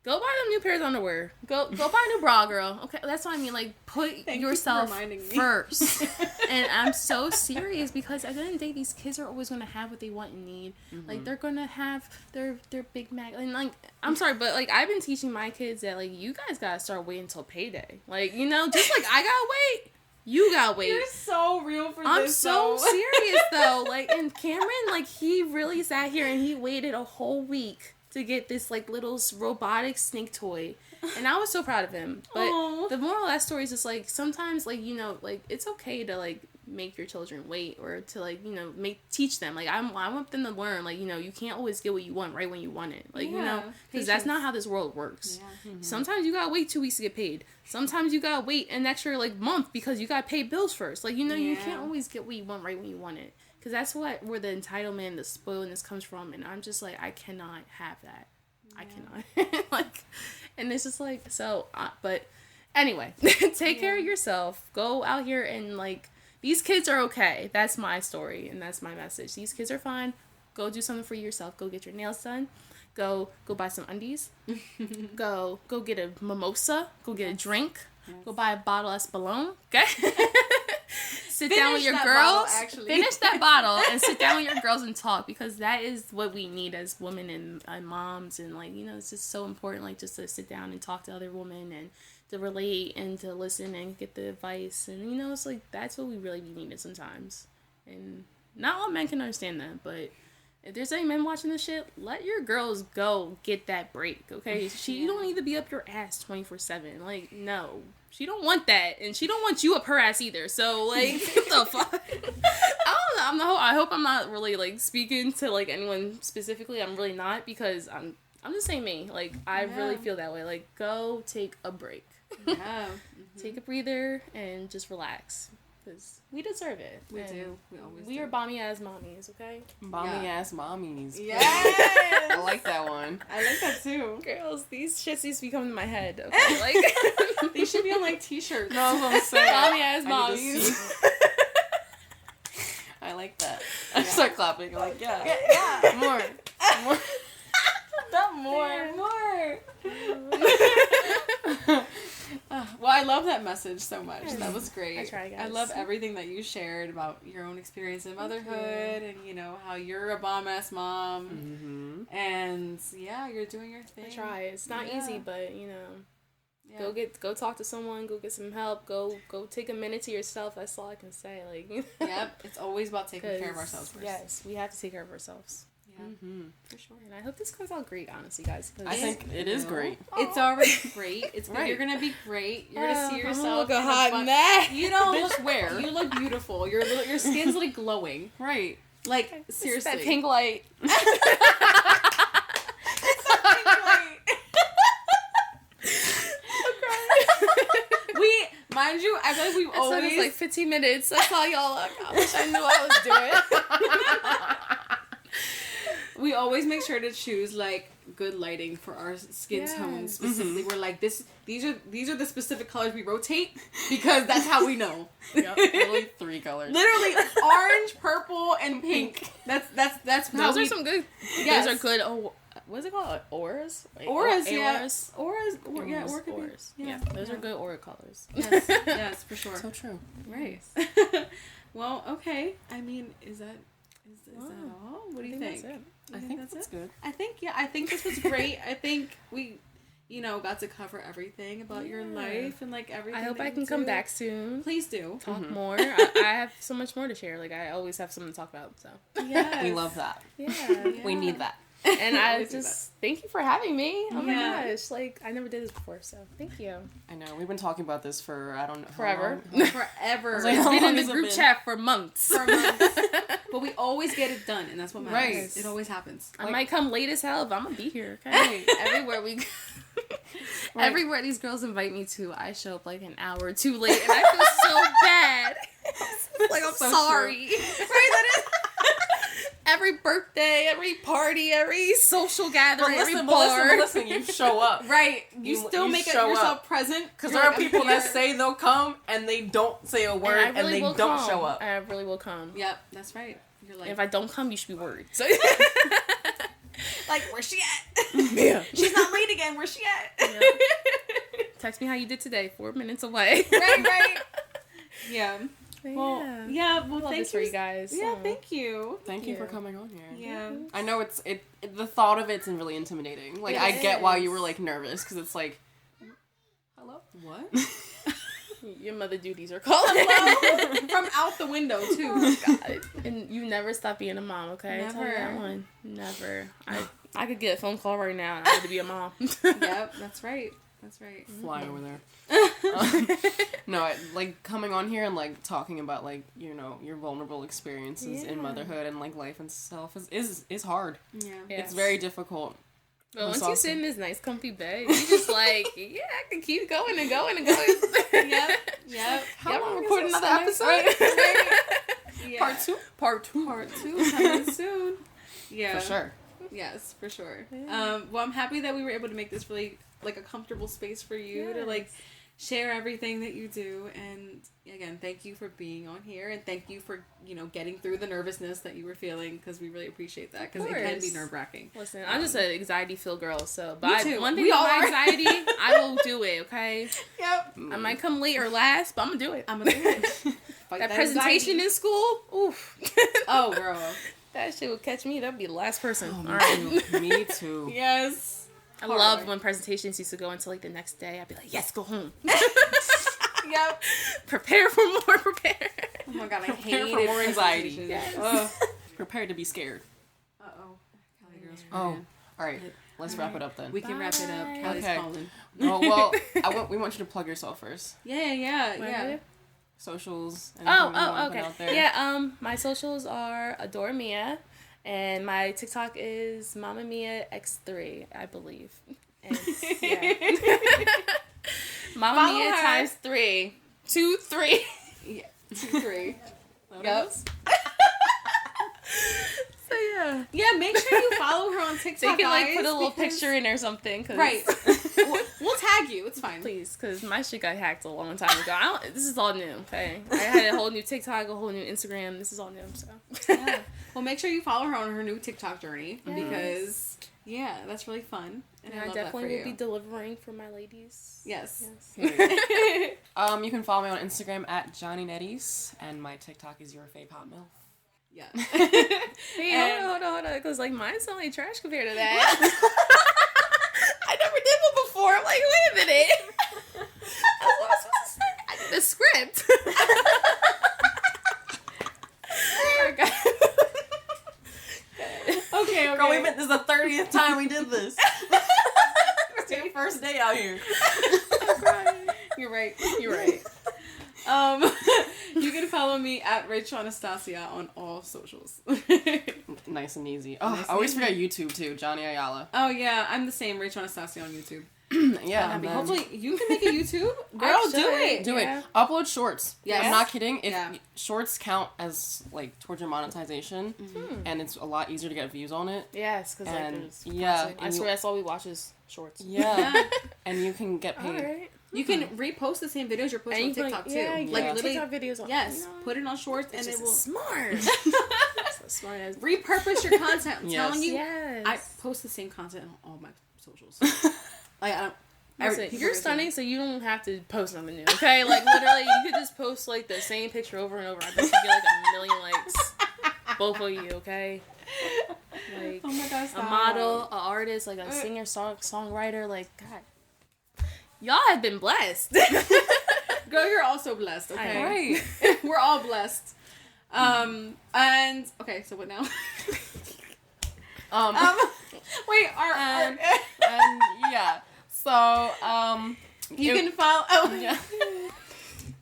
Speaker 3: go buy them new pairs of underwear. Go buy a new bra, girl. Okay, that's what I mean. Like, put
Speaker 2: Thank you for
Speaker 3: yourself
Speaker 2: reminding me.
Speaker 3: first. And I'm so serious because at the end of the day, these kids are always going to have what they want and need. Like, they're going to have their Big Mac. And, like, I'm sorry, but, like, I've been teaching my kids that, like, you guys got to start waiting until payday. Like, you know, just like I got to wait. You got to wait.
Speaker 2: you're so real for
Speaker 3: I'm
Speaker 2: this.
Speaker 3: so
Speaker 2: though.
Speaker 3: serious, though. Like, and Cameron, like, he really sat here and he waited a whole week to get this, like, little robotic snake toy. And I was so proud of him. But
Speaker 2: Aw.
Speaker 3: the moral of that story is just, like, sometimes, like, you know, like, it's okay to, like, make your children wait or to, like, you know, teach them. Like, I want them to learn, like, you know, you can't always get what you want right when you want it. Like, you know, because that's not how this world works.
Speaker 2: Yeah.
Speaker 3: Sometimes you gotta wait 2 weeks to get paid. Sometimes you gotta wait an extra, like, month because you gotta pay bills first. Like, you know, you
Speaker 2: Yeah.
Speaker 3: can't always get what you want right when you want it. Because that's where the entitlement, the spoiledness comes from. And I'm just like, I cannot have that. I cannot. Like, and it's just like, so, but anyway, take care of yourself. Go out here and, like, these kids are okay. That's my story and that's my message. These kids are fine. Go do something for yourself. Go get your nails done. Go buy some undies. go get a mimosa. Go get a drink. Go buy a bottle of Espolón. Okay? Sit down with your
Speaker 2: that
Speaker 3: girls.
Speaker 2: bottle, actually.
Speaker 3: Finish that bottle and sit down with your girls and talk because that is what we need as women and moms. And, like, you know, it's just so important, like, just to sit down and talk to other women and to relate and to listen and get the advice. And, you know, it's like, that's what we really be needed sometimes. And not all men can understand that, but if there's any men watching this shit, let your girls go get that break, okay? You don't need to be up your ass 24/7. Like, no. She don't want that, and she don't want you up her ass either. So, like, what the fuck? I don't know. I hope I'm not really, like, speaking to, like, anyone specifically. I'm really not, because I'm just saying me. Like, I really feel that way. Like, go take a break.
Speaker 2: Yeah.
Speaker 3: Take a breather and just relax. Because we deserve it.
Speaker 2: We
Speaker 3: And
Speaker 2: do. We always
Speaker 3: we
Speaker 2: do.
Speaker 3: are bomby ass mommies, okay?
Speaker 1: Mommy ass mommies.
Speaker 2: Yes.
Speaker 1: I like that one.
Speaker 2: I like that too.
Speaker 3: Girls, these shits used to be coming to my head, okay? Like,
Speaker 2: They should be on like t-shirts.
Speaker 1: No, that's what I'm saying.
Speaker 3: mommy ass
Speaker 1: I need to
Speaker 3: mommies.
Speaker 1: see. I like that. I start clapping. I'm like, yeah.
Speaker 2: Yeah.
Speaker 1: More.
Speaker 2: Not more. More. Well, I love that that message so much. That was great.
Speaker 3: I try, guys.
Speaker 2: I love everything that you shared about your own experience in motherhood and, you know, how you're a bomb-ass mom. Mm-hmm. And, yeah, you're doing your thing.
Speaker 3: I try. It's not easy, but, you know, go talk to someone, go get some help, go take a minute to yourself. That's all I can say. Like,
Speaker 2: Yep, it's always about taking care of ourselves first.
Speaker 3: Yes, we have to take care of ourselves.
Speaker 2: Yeah, for sure.
Speaker 3: And I hope this comes out great, honestly, guys.
Speaker 1: I think it is great.
Speaker 2: It's already great. It's right. You're gonna be great. You're gonna see yourself.
Speaker 3: Look a hot mess.
Speaker 2: You don't
Speaker 1: Bitch,
Speaker 2: look
Speaker 1: where?
Speaker 2: You look beautiful. Your skin's like glowing.
Speaker 1: Right.
Speaker 2: Like seriously.
Speaker 3: It's that pink light.
Speaker 2: Mind you, I feel like we've always
Speaker 3: It's like 15 minutes. That's all y'all look. I wish I knew I was doing.
Speaker 2: We always make sure to choose like good lighting for our skin tones specifically. We're like these are the specific colors we rotate because that's how we know.
Speaker 1: Yep. Literally 3 colors.
Speaker 2: Literally orange, purple, and pink. That's how
Speaker 3: Those are some good.
Speaker 2: Yes.
Speaker 3: Those are good. Oh, what's it called? Auras?
Speaker 2: Auras, yeah.
Speaker 3: Auras.
Speaker 2: Yeah, aura could be.
Speaker 3: Yeah, those are good aura colors.
Speaker 2: Yes, for sure.
Speaker 1: So true.
Speaker 2: Right. Well, okay. I mean, is that all? What do you think?
Speaker 1: I think that's good.
Speaker 2: I think this was great. I think we, you know, got to cover everything about your life and like everything.
Speaker 3: I hope
Speaker 2: that
Speaker 3: I
Speaker 2: you
Speaker 3: can come
Speaker 2: do.
Speaker 3: back soon.
Speaker 2: Please do.
Speaker 3: Talk more. I have so much more to share. Like, I always have something to talk about. So
Speaker 2: Yes.
Speaker 1: We love that.
Speaker 3: yeah.
Speaker 1: We need that.
Speaker 3: And I just thank you for having me. Oh my
Speaker 2: Yeah.
Speaker 3: gosh, like I never did this before, so thank you.
Speaker 1: I know. We've been talking about this for, I don't know.
Speaker 3: Forever.
Speaker 2: Forever.
Speaker 1: like,
Speaker 3: It's
Speaker 1: how
Speaker 3: been
Speaker 1: long
Speaker 3: in
Speaker 1: has
Speaker 3: the
Speaker 1: it
Speaker 3: group
Speaker 1: been?
Speaker 3: chat for months.
Speaker 2: But we always get it done, and that's what matters.
Speaker 1: Right.
Speaker 2: It always happens.
Speaker 3: I might come late as hell, but I'm gonna be here. Okay, everywhere we, everywhere these girls invite me to, I show up like an hour or two late, and I feel so bad. Like I'm
Speaker 1: So
Speaker 3: sorry. Right? That is. Every birthday, every party, every social gathering, every bar.
Speaker 1: Listen, you show up.
Speaker 2: Right. You still make
Speaker 1: show
Speaker 2: yourself
Speaker 1: up.
Speaker 2: present.
Speaker 1: Because there are people that say they'll come and they don't say a word and,
Speaker 3: really
Speaker 1: they
Speaker 3: will
Speaker 1: don't
Speaker 3: come.
Speaker 1: show up.
Speaker 3: I really will come.
Speaker 2: Yep, that's right. You're like,
Speaker 3: If I don't come, you should be worried. So.
Speaker 2: like, where's she at?
Speaker 3: Yeah.
Speaker 2: She's not late again. Where's she at?
Speaker 3: Yeah. Text me how you did today. 4 minutes away.
Speaker 2: Right. Yeah.
Speaker 3: Well,
Speaker 2: Well,
Speaker 3: love
Speaker 2: thank
Speaker 3: this for you guys.
Speaker 2: Yeah,
Speaker 3: So.
Speaker 2: thank you.
Speaker 1: Thank you for coming on here.
Speaker 2: Yeah.
Speaker 1: I know the thought of it's really intimidating. Like, I get why you were, like, nervous, because it's like, hello? What?
Speaker 3: Your mother duties are calling.
Speaker 2: Hello? From out the window, too.
Speaker 3: Oh, God. And you never stop being a mom, okay?
Speaker 2: Never.
Speaker 3: Tell me that one. Never. I could get a phone call right now and I would be a mom.
Speaker 2: Yep, that's right. That's right.
Speaker 1: Fly over there. No, like, coming on here and, like, talking about, like, you know, your vulnerable experiences in motherhood and, like, life and stuff is hard.
Speaker 2: Yeah.
Speaker 1: It's very difficult.
Speaker 3: But once
Speaker 1: awesome.
Speaker 3: you sit in this nice comfy bed, you just like, yeah, I can keep going and going and going.
Speaker 2: Yep.
Speaker 3: How long
Speaker 1: record
Speaker 3: is
Speaker 1: another
Speaker 3: this?
Speaker 1: episode?
Speaker 2: Yeah.
Speaker 1: Part two
Speaker 2: Part two coming soon. Yeah.
Speaker 1: for sure.
Speaker 2: Yes, for sure.
Speaker 3: Yeah.
Speaker 2: Well, I'm happy that we were able to make this really like a comfortable space for you to like share everything that you do. And again, thank you for being on here, and thank you for, you know, getting through the nervousness that you were feeling, because we really appreciate that, because it can be nerve-wracking.
Speaker 3: Listen, I'm just an anxiety-filled girl, so
Speaker 2: Me too.
Speaker 3: one thing
Speaker 2: We
Speaker 3: about
Speaker 2: all
Speaker 3: my
Speaker 2: are.
Speaker 3: anxiety, I will do it, okay?
Speaker 2: Yep.
Speaker 3: I might come late or last, but I'm gonna do it.
Speaker 2: I'm gonna do it. Fight
Speaker 3: That presentation
Speaker 2: anxiety.
Speaker 3: in school, oof.
Speaker 2: Oh, girl.
Speaker 3: That shit would catch me. That'd be the last person.
Speaker 1: Oh,
Speaker 3: All right.
Speaker 1: Me too.
Speaker 2: Yes.
Speaker 3: I loved when presentations used to go until like the next day. I'd be like, yes, go home.
Speaker 2: Yep.
Speaker 3: Prepare for more. Prepare.
Speaker 2: Oh my god, I
Speaker 1: Prepare
Speaker 2: hate
Speaker 1: for more anxiety.
Speaker 3: Yes.
Speaker 1: Prepared to be scared.
Speaker 2: Uh-oh.
Speaker 1: Oh, all right. Let's wrap it up then.
Speaker 2: We can wrap it up.
Speaker 3: Bye.
Speaker 2: Callie's
Speaker 1: Okay.
Speaker 2: calling.
Speaker 1: Well, we want you to plug yourself first.
Speaker 2: Yeah.
Speaker 1: Socials. anything you wanna put
Speaker 3: Okay.
Speaker 1: out there.
Speaker 3: Yeah, my socials are Adore Mia, and my TikTok is Mama Mia X3, I believe. And, yeah. Mama
Speaker 2: Follow
Speaker 3: Mia
Speaker 2: her.
Speaker 3: times 3. 2, 3.
Speaker 2: Yeah. 2, 3.
Speaker 1: Yep.
Speaker 2: Yep.
Speaker 3: So yeah.
Speaker 2: Yeah, make sure you follow her on TikTok.
Speaker 3: So you can like
Speaker 2: guys,
Speaker 3: put a little
Speaker 2: because-
Speaker 3: picture in or something. Cause,
Speaker 2: Right. we'll tag you. It's fine.
Speaker 3: Please, because my shit got hacked a long time ago. This is all new, okay? I had a whole new TikTok, a whole new Instagram. This is all new, so.
Speaker 2: Yeah. Well, make sure you follow her on her new TikTok journey, because Yeah, that's really fun. And
Speaker 3: I
Speaker 2: love
Speaker 3: definitely
Speaker 2: that for
Speaker 3: will be
Speaker 2: you.
Speaker 3: delivering for my ladies.
Speaker 2: Yes.
Speaker 1: You can follow me on Instagram at Johnny Netties, and my TikTok is your fave hot milf.
Speaker 2: Yeah.
Speaker 3: Hey, hold on. Because, like, mine's only trash compared to that. I never did one before. I'm like, wait a minute. That's what I'm supposed to say. I need a script.
Speaker 2: Okay.
Speaker 1: Girl, this is the 30th time we did this. It's your first day out here.
Speaker 2: You're right. You can follow me at Rachel Anastacia on all socials.
Speaker 1: Nice and easy. Oh, I always forget YouTube too. Janni Ayala.
Speaker 2: Oh yeah, I'm the same Rachel Anastacia on YouTube.
Speaker 1: Yeah. And then,
Speaker 2: Hopefully you can make a YouTube. Girl, do it.
Speaker 1: Do it. Upload shorts.
Speaker 2: Yes.
Speaker 1: I'm not kidding. If shorts count as like towards your monetization, and it's a lot easier to get views on it.
Speaker 3: Yes, because like there's I swear that's all we watch is shorts.
Speaker 1: Yeah. And you can get paid.
Speaker 3: Right.
Speaker 2: You can repost the same videos you're posting on TikTok too.
Speaker 3: Yeah,
Speaker 2: like literally
Speaker 3: TikTok videos.
Speaker 2: Yes, put it on shorts and it will
Speaker 3: smart. Smart as
Speaker 2: repurpose your content. I'm telling you,
Speaker 3: yes.
Speaker 2: I post the same content on all my socials. Like I don't.
Speaker 3: Listen, you're stunning, so you don't have to post nothing new. Okay, like literally, you could just post like the same picture over and over. I bet you get like 1 million likes. Both of you, okay? Like,
Speaker 2: oh my gosh,
Speaker 3: a model, an artist, like a singer, songwriter. Like, God, y'all have been blessed.
Speaker 2: Girl, you're also blessed. Okay,
Speaker 1: Right.
Speaker 2: We're all blessed. And okay, so what now? Wait,
Speaker 1: and yeah. So,
Speaker 2: you can follow. Oh,
Speaker 1: yeah.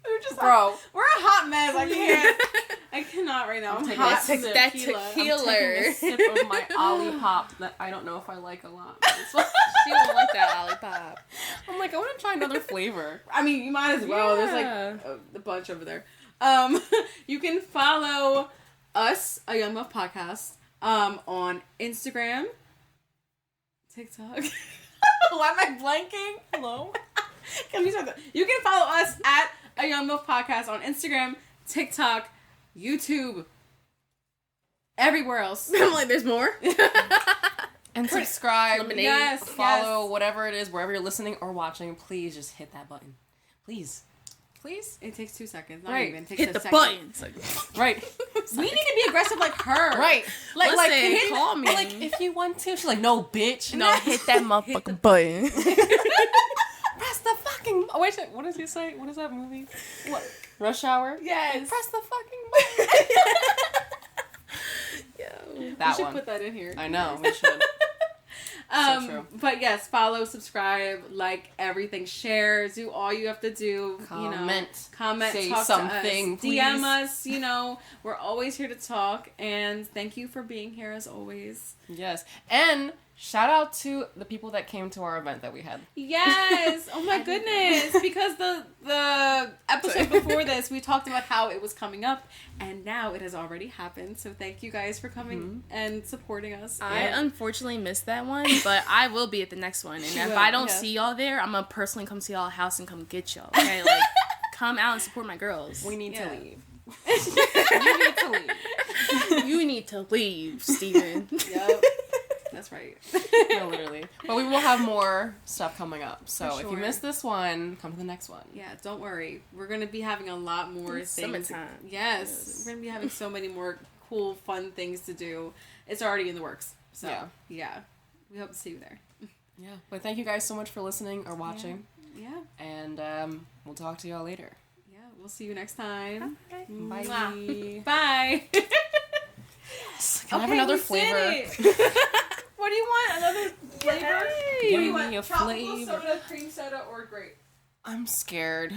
Speaker 2: we're just
Speaker 1: Bro,
Speaker 2: we're a hot mess. I cannot right now. I'm hot.
Speaker 3: Take that tequila.
Speaker 1: I'm taking a sip of my Olipop that I don't know if I like a lot. But it's
Speaker 3: She don't like that Olipop.
Speaker 1: I'm like, I want to try another flavor.
Speaker 2: I mean, you might as well.
Speaker 3: Yeah.
Speaker 2: There's like a bunch over there. You can follow us, A Young Muff Podcast, on Instagram, TikTok. Why am I blanking? Hello? Can we start that? You can follow us at A Young Muff Podcast on Instagram, TikTok, YouTube, everywhere else.
Speaker 3: I'm like, there's more.
Speaker 1: And subscribe.
Speaker 2: Yes,
Speaker 1: follow, whatever it is, wherever you're listening or watching. Please just hit that button. Please.
Speaker 2: It takes 2 seconds. Not
Speaker 1: Right.
Speaker 2: even. It takes
Speaker 3: Hit
Speaker 2: a
Speaker 3: the
Speaker 2: second.
Speaker 3: button.
Speaker 1: Right.
Speaker 2: We need to be aggressive like her.
Speaker 1: Right.
Speaker 2: Like,
Speaker 3: Listen,
Speaker 2: hit,
Speaker 3: call me.
Speaker 1: Like, if you want to. She's like, no, bitch.
Speaker 3: No, hit that motherfucking button.
Speaker 1: Press the fucking... Oh, wait, what does he say? What is that movie? What? Rush Hour?
Speaker 2: Yes.
Speaker 1: Press the fucking button.
Speaker 3: Yo.
Speaker 1: That
Speaker 2: we should
Speaker 1: one.
Speaker 2: put that in here.
Speaker 1: I know, we should. So true.
Speaker 2: But yes, follow, subscribe, like everything, share, do all you have to do.
Speaker 1: Comment.
Speaker 2: Comment,
Speaker 1: say
Speaker 2: talk
Speaker 1: something,
Speaker 2: to us,
Speaker 1: please.
Speaker 2: DM us. We're always here to talk. And thank you for being here as always.
Speaker 1: Yes. And shout out to the people that came to our event that we had.
Speaker 2: Yes. Oh my goodness. Because the episode before this, we talked about how it was coming up, and now it has already happened. So thank you guys for coming and supporting us.
Speaker 3: I unfortunately missed that one, but I will be at the next one. And if
Speaker 2: will,
Speaker 3: I don't
Speaker 2: yes.
Speaker 3: see y'all there, I'm gonna personally come see y'all house and come get y'all. Okay, like come out and support my girls.
Speaker 1: We need
Speaker 2: Yeah.
Speaker 1: to leave.
Speaker 2: You need to leave.
Speaker 3: You need to leave, Steven.
Speaker 2: Yep. That's right.
Speaker 1: No, literally. But we will have more stuff coming up. So
Speaker 2: For
Speaker 1: if you
Speaker 2: sure.
Speaker 1: missed this one, come to the next one.
Speaker 2: Yeah, don't worry. We're going to be having a lot more
Speaker 3: It's
Speaker 2: things.
Speaker 3: summertime.
Speaker 2: Yes. We're going to be having so many more cool, fun things to do. It's already in the works. So, yeah. We hope to see you there.
Speaker 1: Yeah. But thank you guys so much for listening or watching.
Speaker 2: Yeah.
Speaker 1: And we'll talk to y'all later.
Speaker 2: Yeah. We'll see you next time.
Speaker 1: Bye.
Speaker 2: Mwah. Bye.
Speaker 1: Can I have another
Speaker 2: we
Speaker 1: flavor?
Speaker 2: did it. What do you want? Another flavor?
Speaker 3: Yay.
Speaker 2: What do you
Speaker 1: Give
Speaker 2: want?
Speaker 1: me a
Speaker 2: Tropical
Speaker 1: flavor.
Speaker 2: soda, cream soda, or grape?
Speaker 1: I'm scared.